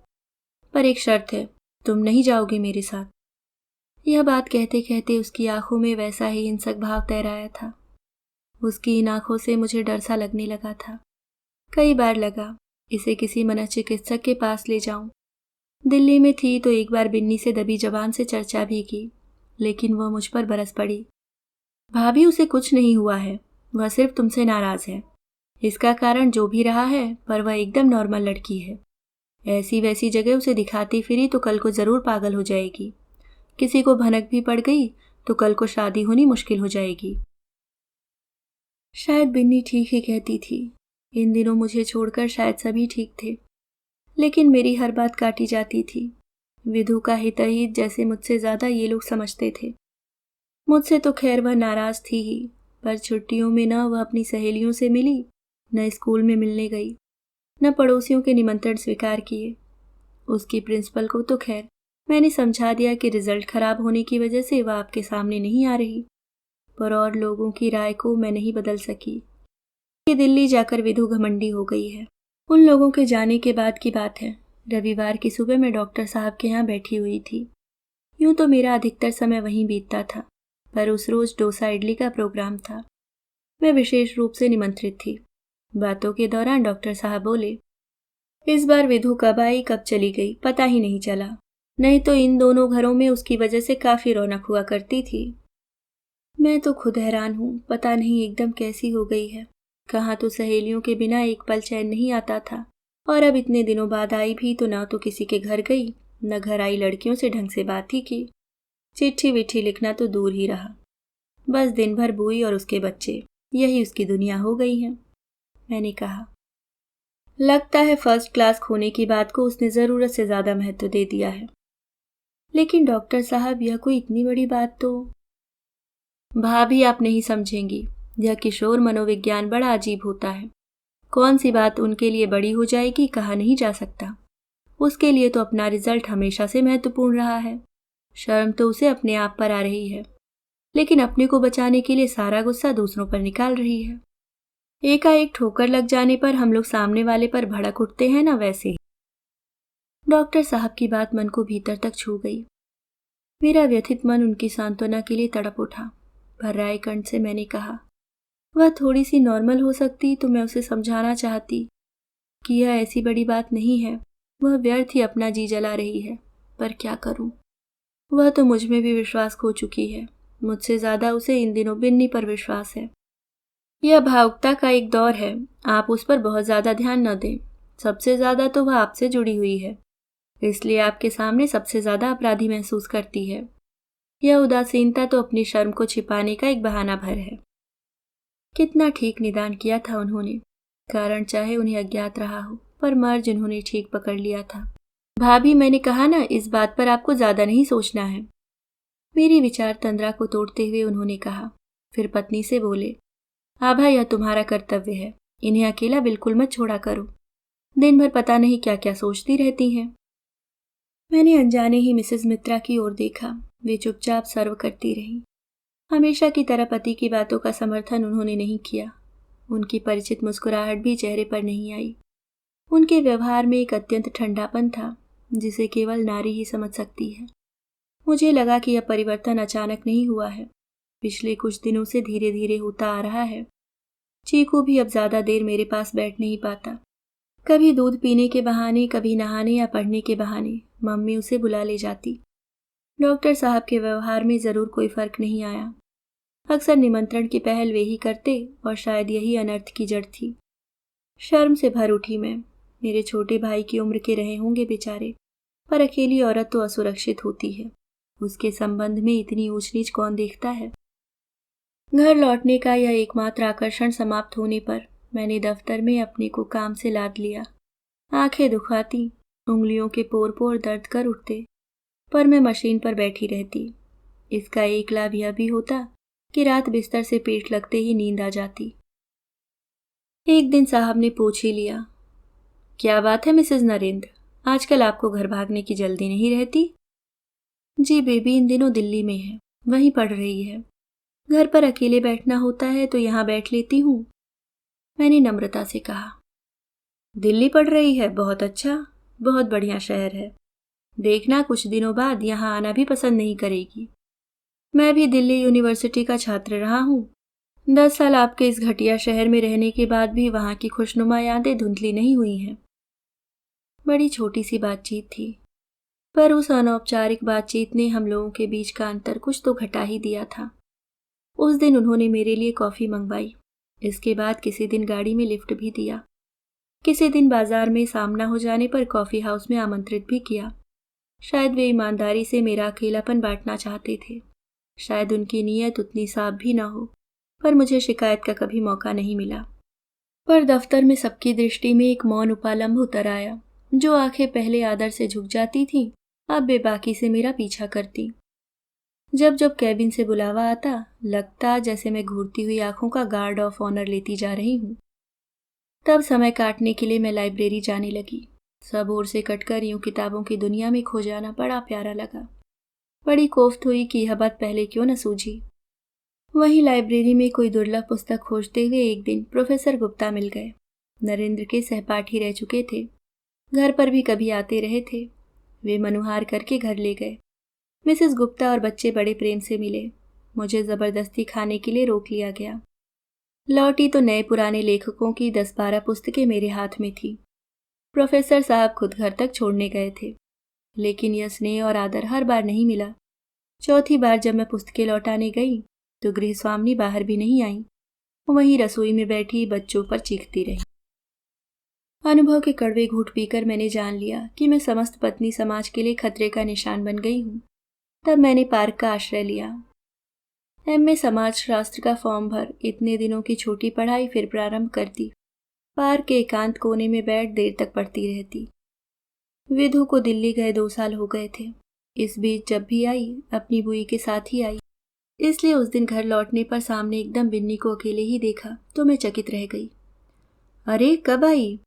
पर एक शर्त है, तुम नहीं जाओगे मेरे साथ। यह बात कहते कहते उसकी आंखों में वैसा ही हिंसक भाव तैराया था। उसकी इन आंखों से मुझे डर सा लगने लगा था। कई बार लगा इसे किसी मनोचिकित्सक के पास ले जाऊं। दिल्ली में थी तो एक बार बिन्नी से दबी जबान से चर्चा भी की, लेकिन वह मुझ पर बरस पड़ी। भाभी, उसे कुछ नहीं हुआ है, वह सिर्फ तुमसे नाराज है। इसका कारण जो भी रहा है, पर वह एकदम नॉर्मल लड़की है। ऐसी वैसी जगह उसे दिखाती फिरी तो कल को जरूर पागल हो जाएगी। किसी को भनक भी पड़ गई तो कल को शादी होनी मुश्किल हो जाएगी। शायद बिन्नी ठीक ही कहती थी। इन दिनों मुझे छोड़कर शायद सभी ठीक थे, लेकिन मेरी हर बात काटी जाती थी। विधु का हितहित जैसे मुझसे ज्यादा ये लोग समझते थे। मुझसे तो खैर वह नाराज थी ही, पर छुट्टियों में न वह अपनी सहेलियों से मिली, न स्कूल में मिलने गई, न पड़ोसियों के निमंत्रण स्वीकार किए। उसकी प्रिंसिपल को तो खैर मैंने समझा दिया कि रिजल्ट खराब होने की वजह से वह आपके सामने नहीं आ रही, पर और लोगों की राय को मैं नहीं बदल सकी कि दिल्ली जाकर विधु घमंडी हो गई है। उन लोगों के जाने के बाद की बात है। रविवार की सुबह मैं डॉक्टर साहब के यहाँ बैठी हुई थी। यूं तो मेरा अधिकतर समय वहीं बीतता था, पर उस रोज डोसा इडली का प्रोग्राम था। मैं विशेष रूप से निमंत्रित थी। बातों के दौरान डॉक्टर साहब बोले, इस बार विधु कब आई कब चली गई पता ही नहीं चला, नहीं तो इन दोनों घरों में उसकी वजह से काफी रौनक हुआ करती थी। मैं तो खुद हैरान हूँ, पता नहीं एकदम कैसी हो गई है। कहाँ तो सहेलियों के बिना एक पल चैन नहीं आता था, और अब इतने दिनों बाद आई भी तो ना तो किसी के घर गई, न घर आई लड़कियों से ढंग से बात ही की। चिट्ठी विट्ठी लिखना तो दूर ही रहा। बस दिन भर बुई और उसके बच्चे, यही उसकी दुनिया हो गई है। मैंने कहा, लगता है फर्स्ट क्लास खोने की बात को उसने जरूरत से ज्यादा महत्व दे दिया है। लेकिन डॉक्टर साहब, यह कोई इतनी बड़ी बात तो। भाभी, आप नहीं समझेंगी, यह किशोर मनोविज्ञान बड़ा अजीब होता है। कौन सी बात उनके लिए बड़ी हो जाएगी कहा नहीं जा सकता। उसके लिए तो अपना रिजल्ट हमेशा से महत्वपूर्ण रहा है। शर्म तो उसे अपने आप पर आ रही है, लेकिन अपने को बचाने के लिए सारा गुस्सा दूसरों पर निकाल रही है। एकाएक ठोकर लग जाने पर हम लोग सामने वाले पर भड़क उठते हैं ना, वैसे ही। डॉक्टर साहब की बात मन को भीतर तक छू गई। मेरा व्यथित मन उनकी सांत्वना के लिए तड़प उठा। भर्राए कंठ से मैंने कहा, वह थोड़ी सी नॉर्मल हो सकती तो मैं उसे समझाना चाहती कि यह ऐसी बड़ी बात नहीं है। वह व्यर्थ ही अपना जी जला रही है, पर क्या करूं। वह तो मुझ में भी विश्वास खो चुकी है। मुझसे ज्यादा उसे इन दिनों बिन्नी पर विश्वास है। यह भावुकता का एक दौर है, आप उस पर बहुत ज्यादा ध्यान न दें। सबसे ज्यादा तो वह आपसे जुड़ी हुई है, इसलिए आपके सामने सबसे ज्यादा अपराधी महसूस करती है। यह उदासीनता तो अपनी शर्म को छिपाने का एक बहाना भर है। कितना ठीक निदान किया था उन्होंने। कारण चाहे उन्हें अज्ञात रहा हो, पर मर्ज उन्होंने ठीक पकड़ लिया था। भाभी, मैंने कहा ना, इस बात पर आपको ज्यादा नहीं सोचना है। मेरी विचार तंद्रा को तोड़ते हुए उन्होंने कहा। फिर पत्नी से बोले, आभा, यह तुम्हारा कर्तव्य है। इन्हें अकेला बिल्कुल मत छोड़ा करो। दिन भर पता नहीं क्या क्या सोचती रहती हैं। मैंने अनजाने ही मिसेस मित्रा की ओर देखा। वे चुपचाप सर्व करती रहीं। हमेशा की तरह पति की बातों का समर्थन उन्होंने नहीं किया। उनकी परिचित मुस्कुराहट भी चेहरे पर नहीं आई। उनके व्यवहार में एक अत्यंत ठंडापन था, जिसे केवल नारी ही समझ सकती है। मुझे लगा कि यह परिवर्तन अचानक नहीं हुआ है, पिछले कुछ दिनों से धीरे धीरे होता आ रहा है। चीकू भी अब ज्यादा देर मेरे पास बैठ नहीं पाता। कभी दूध पीने के बहाने, कभी नहाने या पढ़ने के बहाने मम्मी उसे बुला ले जाती। डॉक्टर साहब के व्यवहार में जरूर कोई फर्क नहीं आया। अक्सर निमंत्रण की पहल वे ही करते, और शायद यही अनर्थ की जड़ थी। शर्म से भर उठी मैं। मेरे छोटे भाई की उम्र के रहे होंगे बेचारे, पर अकेली औरत तो असुरक्षित होती है। उसके संबंध में इतनी ऊंच नीच कौन देखता है। घर लौटने का यह एकमात्र आकर्षण समाप्त होने पर मैंने दफ्तर में अपने को काम से लाद लिया। आंखें दुखाती, उंगलियों के पोर पोर दर्द कर उठते, पर मैं मशीन पर बैठी रहती। इसका एक लाभ यह भी होता कि रात बिस्तर से पेट लगते ही नींद आ जाती। एक दिन साहब ने पूछ ही लिया, क्या बात है मिसेस नरेंद्र, आजकल आपको घर भागने की जल्दी नहीं रहती? जी बेबी, इन दिनों दिल्ली में है, वहीं पढ़ रही है। घर पर अकेले बैठना होता है तो यहाँ बैठ लेती हूँ, मैंने नम्रता से कहा। दिल्ली पढ़ रही है, बहुत अच्छा, बहुत बढ़िया शहर है। देखना कुछ दिनों बाद यहाँ आना भी पसंद नहीं करेगी। मैं भी दिल्ली यूनिवर्सिटी का छात्र रहा हूँ। 10 साल आपके इस घटिया शहर में रहने के बाद भी वहाँ की खुशनुमा यादें धुंधली नहीं हुई हैं। बड़ी छोटी सी बातचीत थी, पर उस अनौपचारिक बातचीत ने हम लोगों के बीच का अंतर कुछ तो घटा ही दिया था। उस दिन उन्होंने मेरे लिए कॉफी मंगवाई। इसके बाद किसी दिन गाड़ी में लिफ्ट भी दिया। किसी दिन बाजार में सामना हो जाने पर कॉफी हाउस में आमंत्रित भी किया। शायद वे ईमानदारी से मेरा अकेलापन बांटना चाहते थे। शायद उनकी नीयत उतनी साफ भी न हो, पर मुझे शिकायत का कभी मौका नहीं मिला। पर दफ्तर में सबकी दृष्टि में एक मौन उपालंब उतर आया। जो आंखें पहले आदर से झुक जाती थीं, अब बेबाकी से मेरा पीछा करती। जब जब कैबिन से बुलावा आता, लगता जैसे मैं घूरती हुई आंखों का गार्ड ऑफ ऑनर लेती जा रही हूँ। तब समय काटने के लिए मैं लाइब्रेरी जाने लगी। सब ओर से कटकर यूं किताबों की दुनिया में खो जाना बड़ा प्यारा लगा। बड़ी कोफ्त हुई कि यह बात पहले क्यों न सूझी। वहीं लाइब्रेरी में कोई दुर्लभ पुस्तक खोजते हुए एक दिन प्रोफेसर गुप्ता मिल गए। नरेंद्र के सहपाठी रह चुके थे, घर पर भी कभी आते रहे थे। वे मनुहार करके घर ले गए। मिसेस गुप्ता और बच्चे बड़े प्रेम से मिले। मुझे जबरदस्ती खाने के लिए रोक लिया गया। लौटी तो नए पुराने लेखकों की 10-12 पुस्तकें मेरे हाथ में थी। प्रोफेसर साहब खुद घर तक छोड़ने गए थे, लेकिन यह स्नेह और आदर हर बार नहीं मिला। चौथी बार जब मैं पुस्तकें लौटाने गई तो गृहस्वामिनी बाहर भी नहीं आई, वहीं रसोई में बैठी बच्चों पर चीखती रही। अनुभव के कड़वे घूंट पीकर मैंने जान लिया कि मैं समस्त पत्नी समाज के लिए खतरे का निशान बन गई हूँ। तब मैंने पार्क का आश्रय लिया। एमए समाज शास्त्र का फॉर्म भर इतने दिनों की छोटी पढ़ाई फिर प्रारंभ कर दी। पार्क के एकांत कोने में बैठ देर तक पढ़ती रहती। विधु को दिल्ली गए 2 साल हो गए थे। इस बीच जब भी आई अपनी बुई के साथ ही आई, इसलिए उस दिन घर लौटने पर सामने एकदम बिन्नी को अकेले ही देखा तो मैं चकित रह गई। अरे कब आई?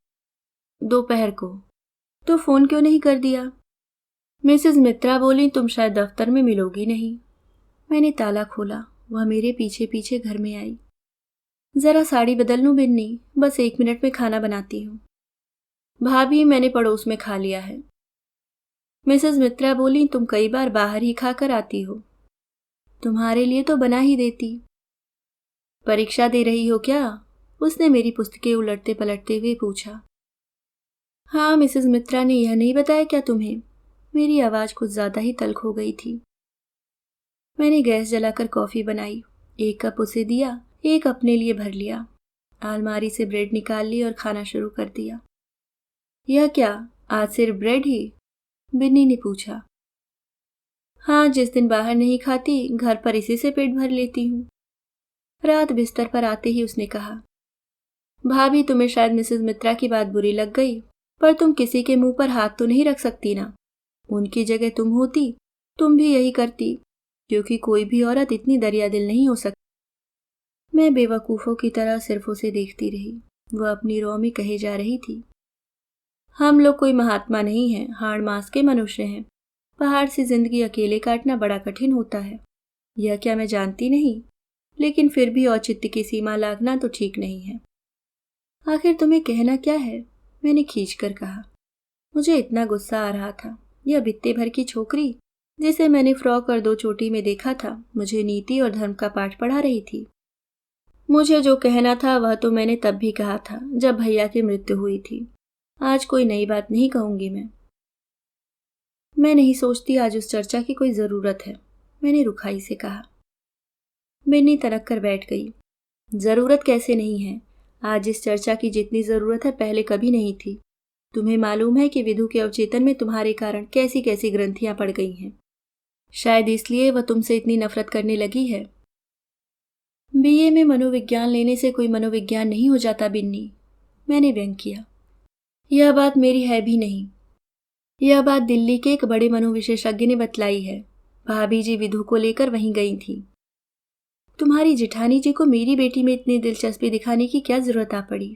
दोपहर को। तो फोन क्यों नहीं कर दिया? मिसेस मित्रा बोली तुम शायद दफ्तर में मिलोगी नहीं। मैंने ताला खोला। वह मेरे पीछे पीछे घर में आई। जरा साड़ी बदल लूं बिन्नी, बस 1 मिनट में खाना बनाती हूँ। भाभी मैंने पड़ोस में खा लिया है। मिसेस मित्रा बोली तुम कई बार बाहर ही खाकर आती हो, तुम्हारे लिए तो बना ही देती। परीक्षा दे रही हो क्या? उसने मेरी पुस्तकें उलटते पलटते हुए पूछा। हाँ मिसेस मित्रा ने यह नहीं बताया क्या तुम्हें? मेरी आवाज कुछ ज्यादा ही तल्ख हो गई थी। मैंने गैस जलाकर कॉफी बनाई। 1 कप उसे दिया, 1 अपने लिए भर लिया। अलमारी से ब्रेड निकाल ली और खाना शुरू कर दिया। यह क्या, आज सिर्फ ब्रेड ही? बिन्नी ने पूछा। हाँ, जिस दिन बाहर नहीं खाती घर पर इसी से पेट भर लेती हूँ। रात बिस्तर पर आते ही उसने कहा, भाभी तुम्हें शायद मिसेस मित्रा की बात बुरी लग गई, पर तुम किसी के मुंह पर हाथ तो नहीं रख सकती ना। उनकी जगह तुम होती, तुम भी यही करती, क्योंकि कोई भी औरत इतनी दरिया दिल नहीं हो सकती। मैं बेवकूफ़ों की तरह सिर्फ उसे देखती रही। वह अपनी रौ में कहे जा रही थी, हम लोग कोई महात्मा नहीं हैं, हाड़ मांस के मनुष्य हैं। पहाड़ से जिंदगी अकेले काटना बड़ा कठिन होता है। यह क्या मैं जानती नहीं, लेकिन फिर भी औचित्य की सीमा लांघना तो ठीक नहीं है। आखिर तुम्हें कहना क्या है? मैंने खींचकर कहा। मुझे इतना गुस्सा आ रहा था। यह बित्ते भर की छोकरी जिसे मैंने फ्रॉक और 2 चोटी में देखा था, मुझे नीति और धर्म का पाठ पढ़ा रही थी। मुझे जो कहना था वह तो मैंने तब भी कहा था जब भैया की मृत्यु हुई थी। आज कोई नई बात नहीं कहूंगी। मैं नहीं सोचती आज उस चर्चा की कोई जरूरत है, मैंने रुखाई से कहा। बिन्नी तनक कर बैठ गई। जरूरत कैसे नहीं है? आज इस चर्चा की जितनी जरूरत है पहले कभी नहीं थी। तुम्हें मालूम है कि विधु के अवचेतन में तुम्हारे कारण कैसी कैसी ग्रंथियां पड़ गई हैं। शायद इसलिए वह तुमसे इतनी नफरत करने लगी है। बीए में मनोविज्ञान लेने से कोई मनोविज्ञान नहीं हो जाता बिन्नी, मैंने व्यंग किया। यह बात मेरी है भी नहीं। यह बात दिल्ली के एक बड़े मनोविशेषज्ञ ने बतलाई है। भाभी जी विधु को लेकर वहीं गई थी। तुम्हारी जिठानी जी को मेरी बेटी में इतनी दिलचस्पी दिखाने की क्या जरूरत आ पड़ी?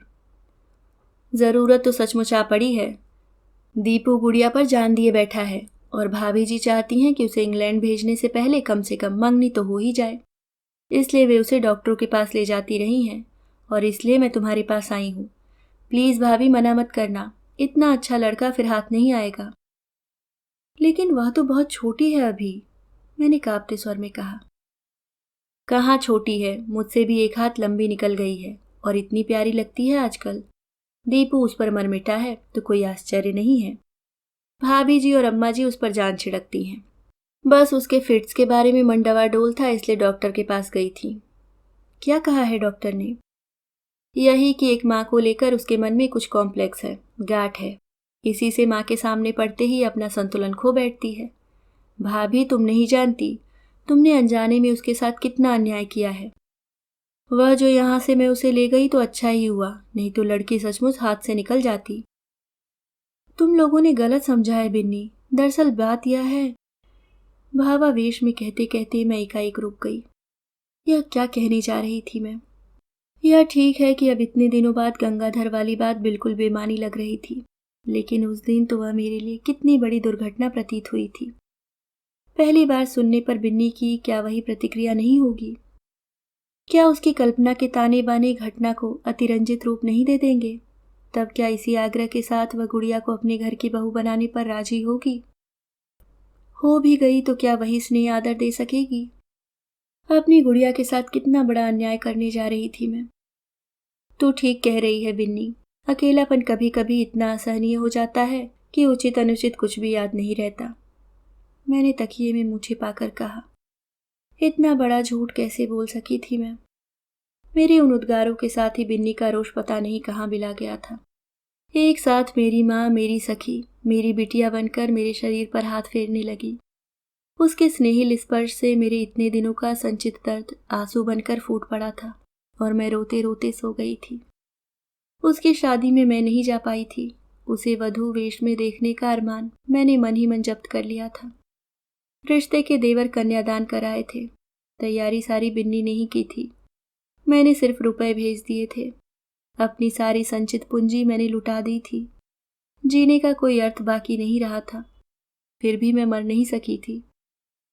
जरूरत तो सचमुच आ पड़ी है। दीपू गुड़िया पर जान दिए बैठा है और भाभी जी चाहती हैं कि उसे इंग्लैंड भेजने से पहले कम से कम मंगनी तो हो ही जाए। इसलिए वे उसे डॉक्टरों के पास ले जाती रही हैं और इसलिए मैं तुम्हारे पास आई हूँ। प्लीज भाभी मना मत करना, इतना अच्छा लड़का फिर हाथ नहीं आएगा। लेकिन वह तो बहुत छोटी है अभी, मैंने कांपते स्वर में कहा। कहाँ छोटी है, मुझसे भी 1 हाथ लंबी निकल गई है और इतनी प्यारी लगती है आजकल। दीपू उस पर मरमिटा है तो कोई आश्चर्य नहीं है। भाभी जी और अम्मा जी उस पर जान छिड़कती हैं। बस उसके फिट्स के बारे में मन डवाडोल था, इसलिए डॉक्टर के पास गई थी। क्या कहा है डॉक्टर ने? यही कि एक माँ को लेकर उसके मन में कुछ कॉम्प्लेक्स है, गांठ है। इसी से माँ के सामने पड़ते ही अपना संतुलन खो बैठती है। भाभी तुम नहीं जानती, तुमने अनजाने में उसके साथ कितना अन्याय किया है। वह जो यहाँ से मैं उसे ले गई तो अच्छा ही हुआ, नहीं तो लड़की सचमुच हाथ से निकल जाती। तुम लोगों ने गलत समझा है बिन्नी, दरअसल बात यह है। भावावेश में कहते कहते मैं एकाएक रुक गई। यह क्या कहने जा रही थी मैं? यह ठीक है कि अब इतने दिनों बाद गंगाधर वाली बात बिल्कुल बेमानी लग रही थी, लेकिन उस दिन तो वह मेरे लिए कितनी बड़ी दुर्घटना प्रतीत हुई थी। पहली बार सुनने पर बिन्नी की क्या वही प्रतिक्रिया नहीं होगी? क्या उसकी कल्पना के ताने बाने घटना को अतिरंजित रूप नहीं दे देंगे? तब क्या इसी आग्रह के साथ वह गुड़िया को अपने घर की बहू बनाने पर राजी होगी? हो भी गई तो क्या वही स्नेह आदर दे सकेगी? अपनी गुड़िया के साथ कितना बड़ा अन्याय करने जा रही थी मैं। तू ठीक कह रही है बिन्नी, अकेलापन कभी कभी इतना असहनीय हो जाता है कि उचित अनुचित कुछ भी याद नहीं रहता। मैंने तकिए में मुँह छिपाकर कहा। इतना बड़ा झूठ कैसे बोल सकी थी मैं? मेरे उन उद्गारों के साथ ही बिन्नी का रोष पता नहीं कहाँ बिला गया था। एक साथ मेरी माँ, मेरी सखी, मेरी बिटिया बनकर मेरे शरीर पर हाथ फेरने लगी। उसके स्नेहिल स्पर्श से मेरे इतने दिनों का संचित दर्द आंसू बनकर फूट पड़ा था और मैं रोते रोते सो गई थी। उसकी शादी में मैं नहीं जा पाई थी। उसे वधू वेश में देखने का अरमान मैंने मन ही मन जब्त कर लिया था। रिश्ते के देवर कन्यादान कराए थे। तैयारी सारी बिन्नी ने ही की थी। मैंने सिर्फ रुपए भेज दिए थे। अपनी सारी संचित पूंजी मैंने लुटा दी थी। जीने का कोई अर्थ बाकी नहीं रहा था। फिर भी मैं मर नहीं सकी थी।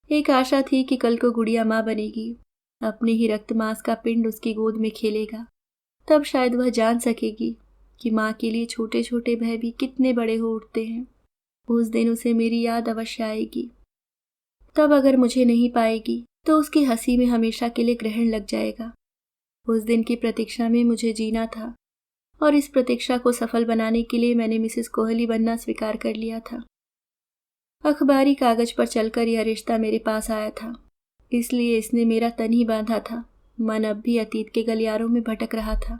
एक आशा थी कि कल को गुड़िया माँ बनेगी, अपने ही रक्त मांस का पिंड उसकी गोद में खेलेगा। तब शायद वह जान सकेगी कि माँ के लिए छोटे छोटे भय भी कितने बड़े हो उठते हैं। उस दिन उसे मेरी याद अवश्य आएगी। तब अगर मुझे नहीं पाएगी तो उसकी हंसी में हमेशा के लिए ग्रहण लग जाएगा। उस दिन की प्रतीक्षा में मुझे जीना था और इस प्रतीक्षा को सफल बनाने के लिए मैंने मिसेस कोहली बनना स्वीकार कर लिया था। अखबारी कागज पर चलकर यह रिश्ता मेरे पास आया था, इसलिए इसने मेरा तन ही बांधा था। मन अब भी अतीत के गलियारों में भटक रहा था।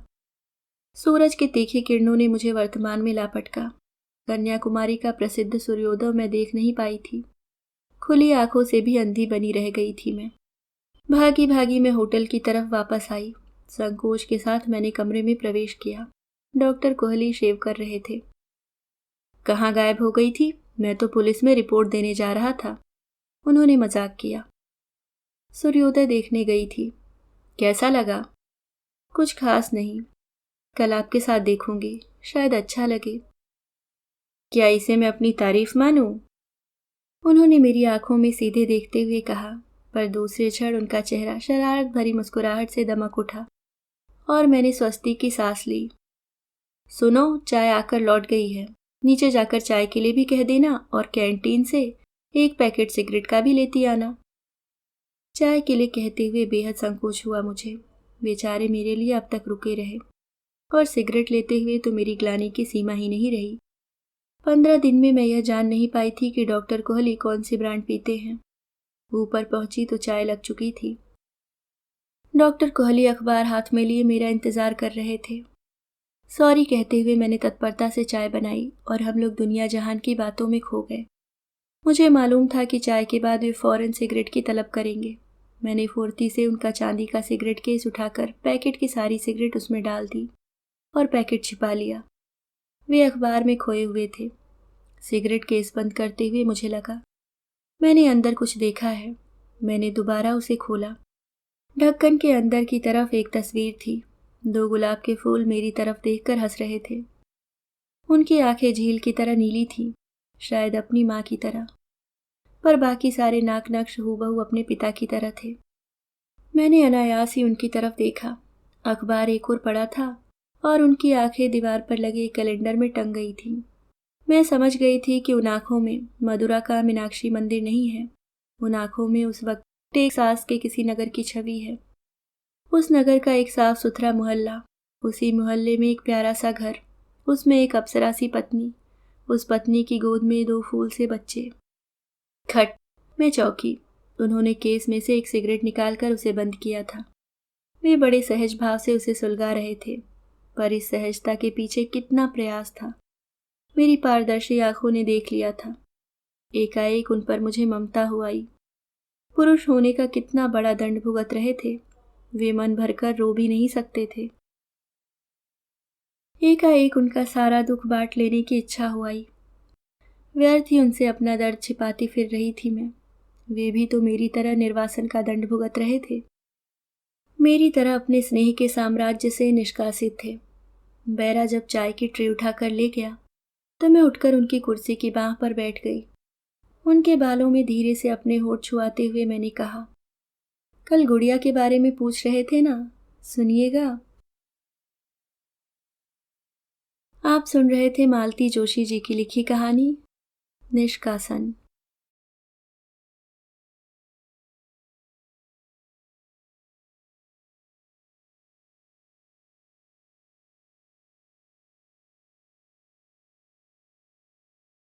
सूरज के तीखी किरणों ने मुझे वर्तमान में लापटका। कन्याकुमारी का प्रसिद्ध सूर्योदय मैं देख नहीं पाई थी। खुली आंखों से भी अंधी बनी रह गई थी मैं। भागी भागी मैं होटल की तरफ वापस आई। संकोच के साथ मैंने कमरे में प्रवेश किया। डॉक्टर कोहली शेव कर रहे थे। कहाँ गायब हो गई थी? मैं तो पुलिस में रिपोर्ट देने जा रहा था, उन्होंने मजाक किया। सूर्योदय देखने गई थी। कैसा लगा? कुछ खास नहीं, कल आपके साथ देखूंगी, शायद अच्छा लगे। क्या इसे मैं अपनी तारीफ मानूं? उन्होंने मेरी आंखों में सीधे देखते हुए कहा, पर दूसरे क्षण उनका चेहरा शरारत भरी मुस्कुराहट से दमक उठा और मैंने स्वस्ति की सांस ली। सुनो, चाय आकर लौट गई है। नीचे जाकर चाय के लिए भी कह देना और कैंटीन से एक पैकेट सिगरेट का भी लेती आना। चाय के लिए कहते हुए बेहद संकोच हुआ मुझे। बेचारे मेरे लिए अब तक रुके रहे और सिगरेट लेते हुए तो मेरी ग्लानि की सीमा ही नहीं रही। 15 दिन में मैं यह जान नहीं पाई थी कि डॉक्टर कोहली कौन सी ब्रांड पीते हैं। ऊपर पहुंची तो चाय लग चुकी थी। डॉक्टर कोहली अखबार हाथ में लिए मेरा इंतजार कर रहे थे। सॉरी कहते हुए मैंने तत्परता से चाय बनाई और हम लोग दुनिया जहान की बातों में खो गए। मुझे मालूम था कि चाय के बाद वे फौरन सिगरेट की तलब करेंगे। मैंने फुर्ती से उनका चांदी का सिगरेट केस उठाकर पैकेट की सारी सिगरेट उसमें डाल दी और पैकेट छिपा लिया। वे अखबार में खोए हुए थे। सिगरेट केस बंद करते हुए मुझे लगा मैंने अंदर कुछ देखा है। मैंने दोबारा उसे खोला। ढक्कन के अंदर की तरफ एक तस्वीर थी। 2 गुलाब के फूल मेरी तरफ देखकर हंस रहे थे। उनकी आंखें झील की तरह नीली थीं, शायद अपनी माँ की तरह, पर बाकी सारे नाक नक्श हूबहू अपने पिता की तरह थे। मैंने अनायास ही उनकी तरफ देखा। अखबार एक ओर पड़ा था और उनकी आंखें दीवार पर लगे एक कैलेंडर में टंग गई थीं। मैं समझ गई थी कि उन आंखों में मदुरा का मीनाक्षी मंदिर नहीं है। उन आंखों में उस वक्त टेक्सास के किसी नगर की छवि है। उस नगर का एक साफ सुथरा मोहल्ला, उसी मोहल्ले में एक प्यारा सा घर, उसमें एक अप्सरा सी पत्नी, उस पत्नी की गोद में 2 फूल से बच्चे। खट, मैं चौंकी। उन्होंने केस में से एक सिगरेट निकालकर उसे बंद किया था। वे बड़े सहज भाव से उसे सुलगा रहे थे, पर इस सहजता के पीछे कितना प्रयास था, मेरी पारदर्शी आंखों ने देख लिया था। एकाएक उन पर मुझे ममता हो आई। पुरुष होने का कितना बड़ा दंड भुगत रहे थे, वे मन भरकर रो भी नहीं सकते थे। एकाएक उनका सारा दुख बांट लेने की इच्छा हो आई। व्यर्थ ही उनसे अपना दर्द छिपाती फिर रही थी मैं। वे भी तो मेरी तरह निर्वासन का दंड भुगत रहे थे, मेरी तरह अपने स्नेह के साम्राज्य से निष्कासित थे। बैरा जब चाय की ट्रे उठाकर ले गया तो मैं उठकर उनकी कुर्सी की बांह पर बैठ गई। उनके बालों में धीरे से अपने होठ छुआते हुए मैंने कहा, कल गुड़िया के बारे में पूछ रहे थे ना, सुनिएगा। आप सुन रहे थे मालती जोशी जी की लिखी कहानी निष्कासन।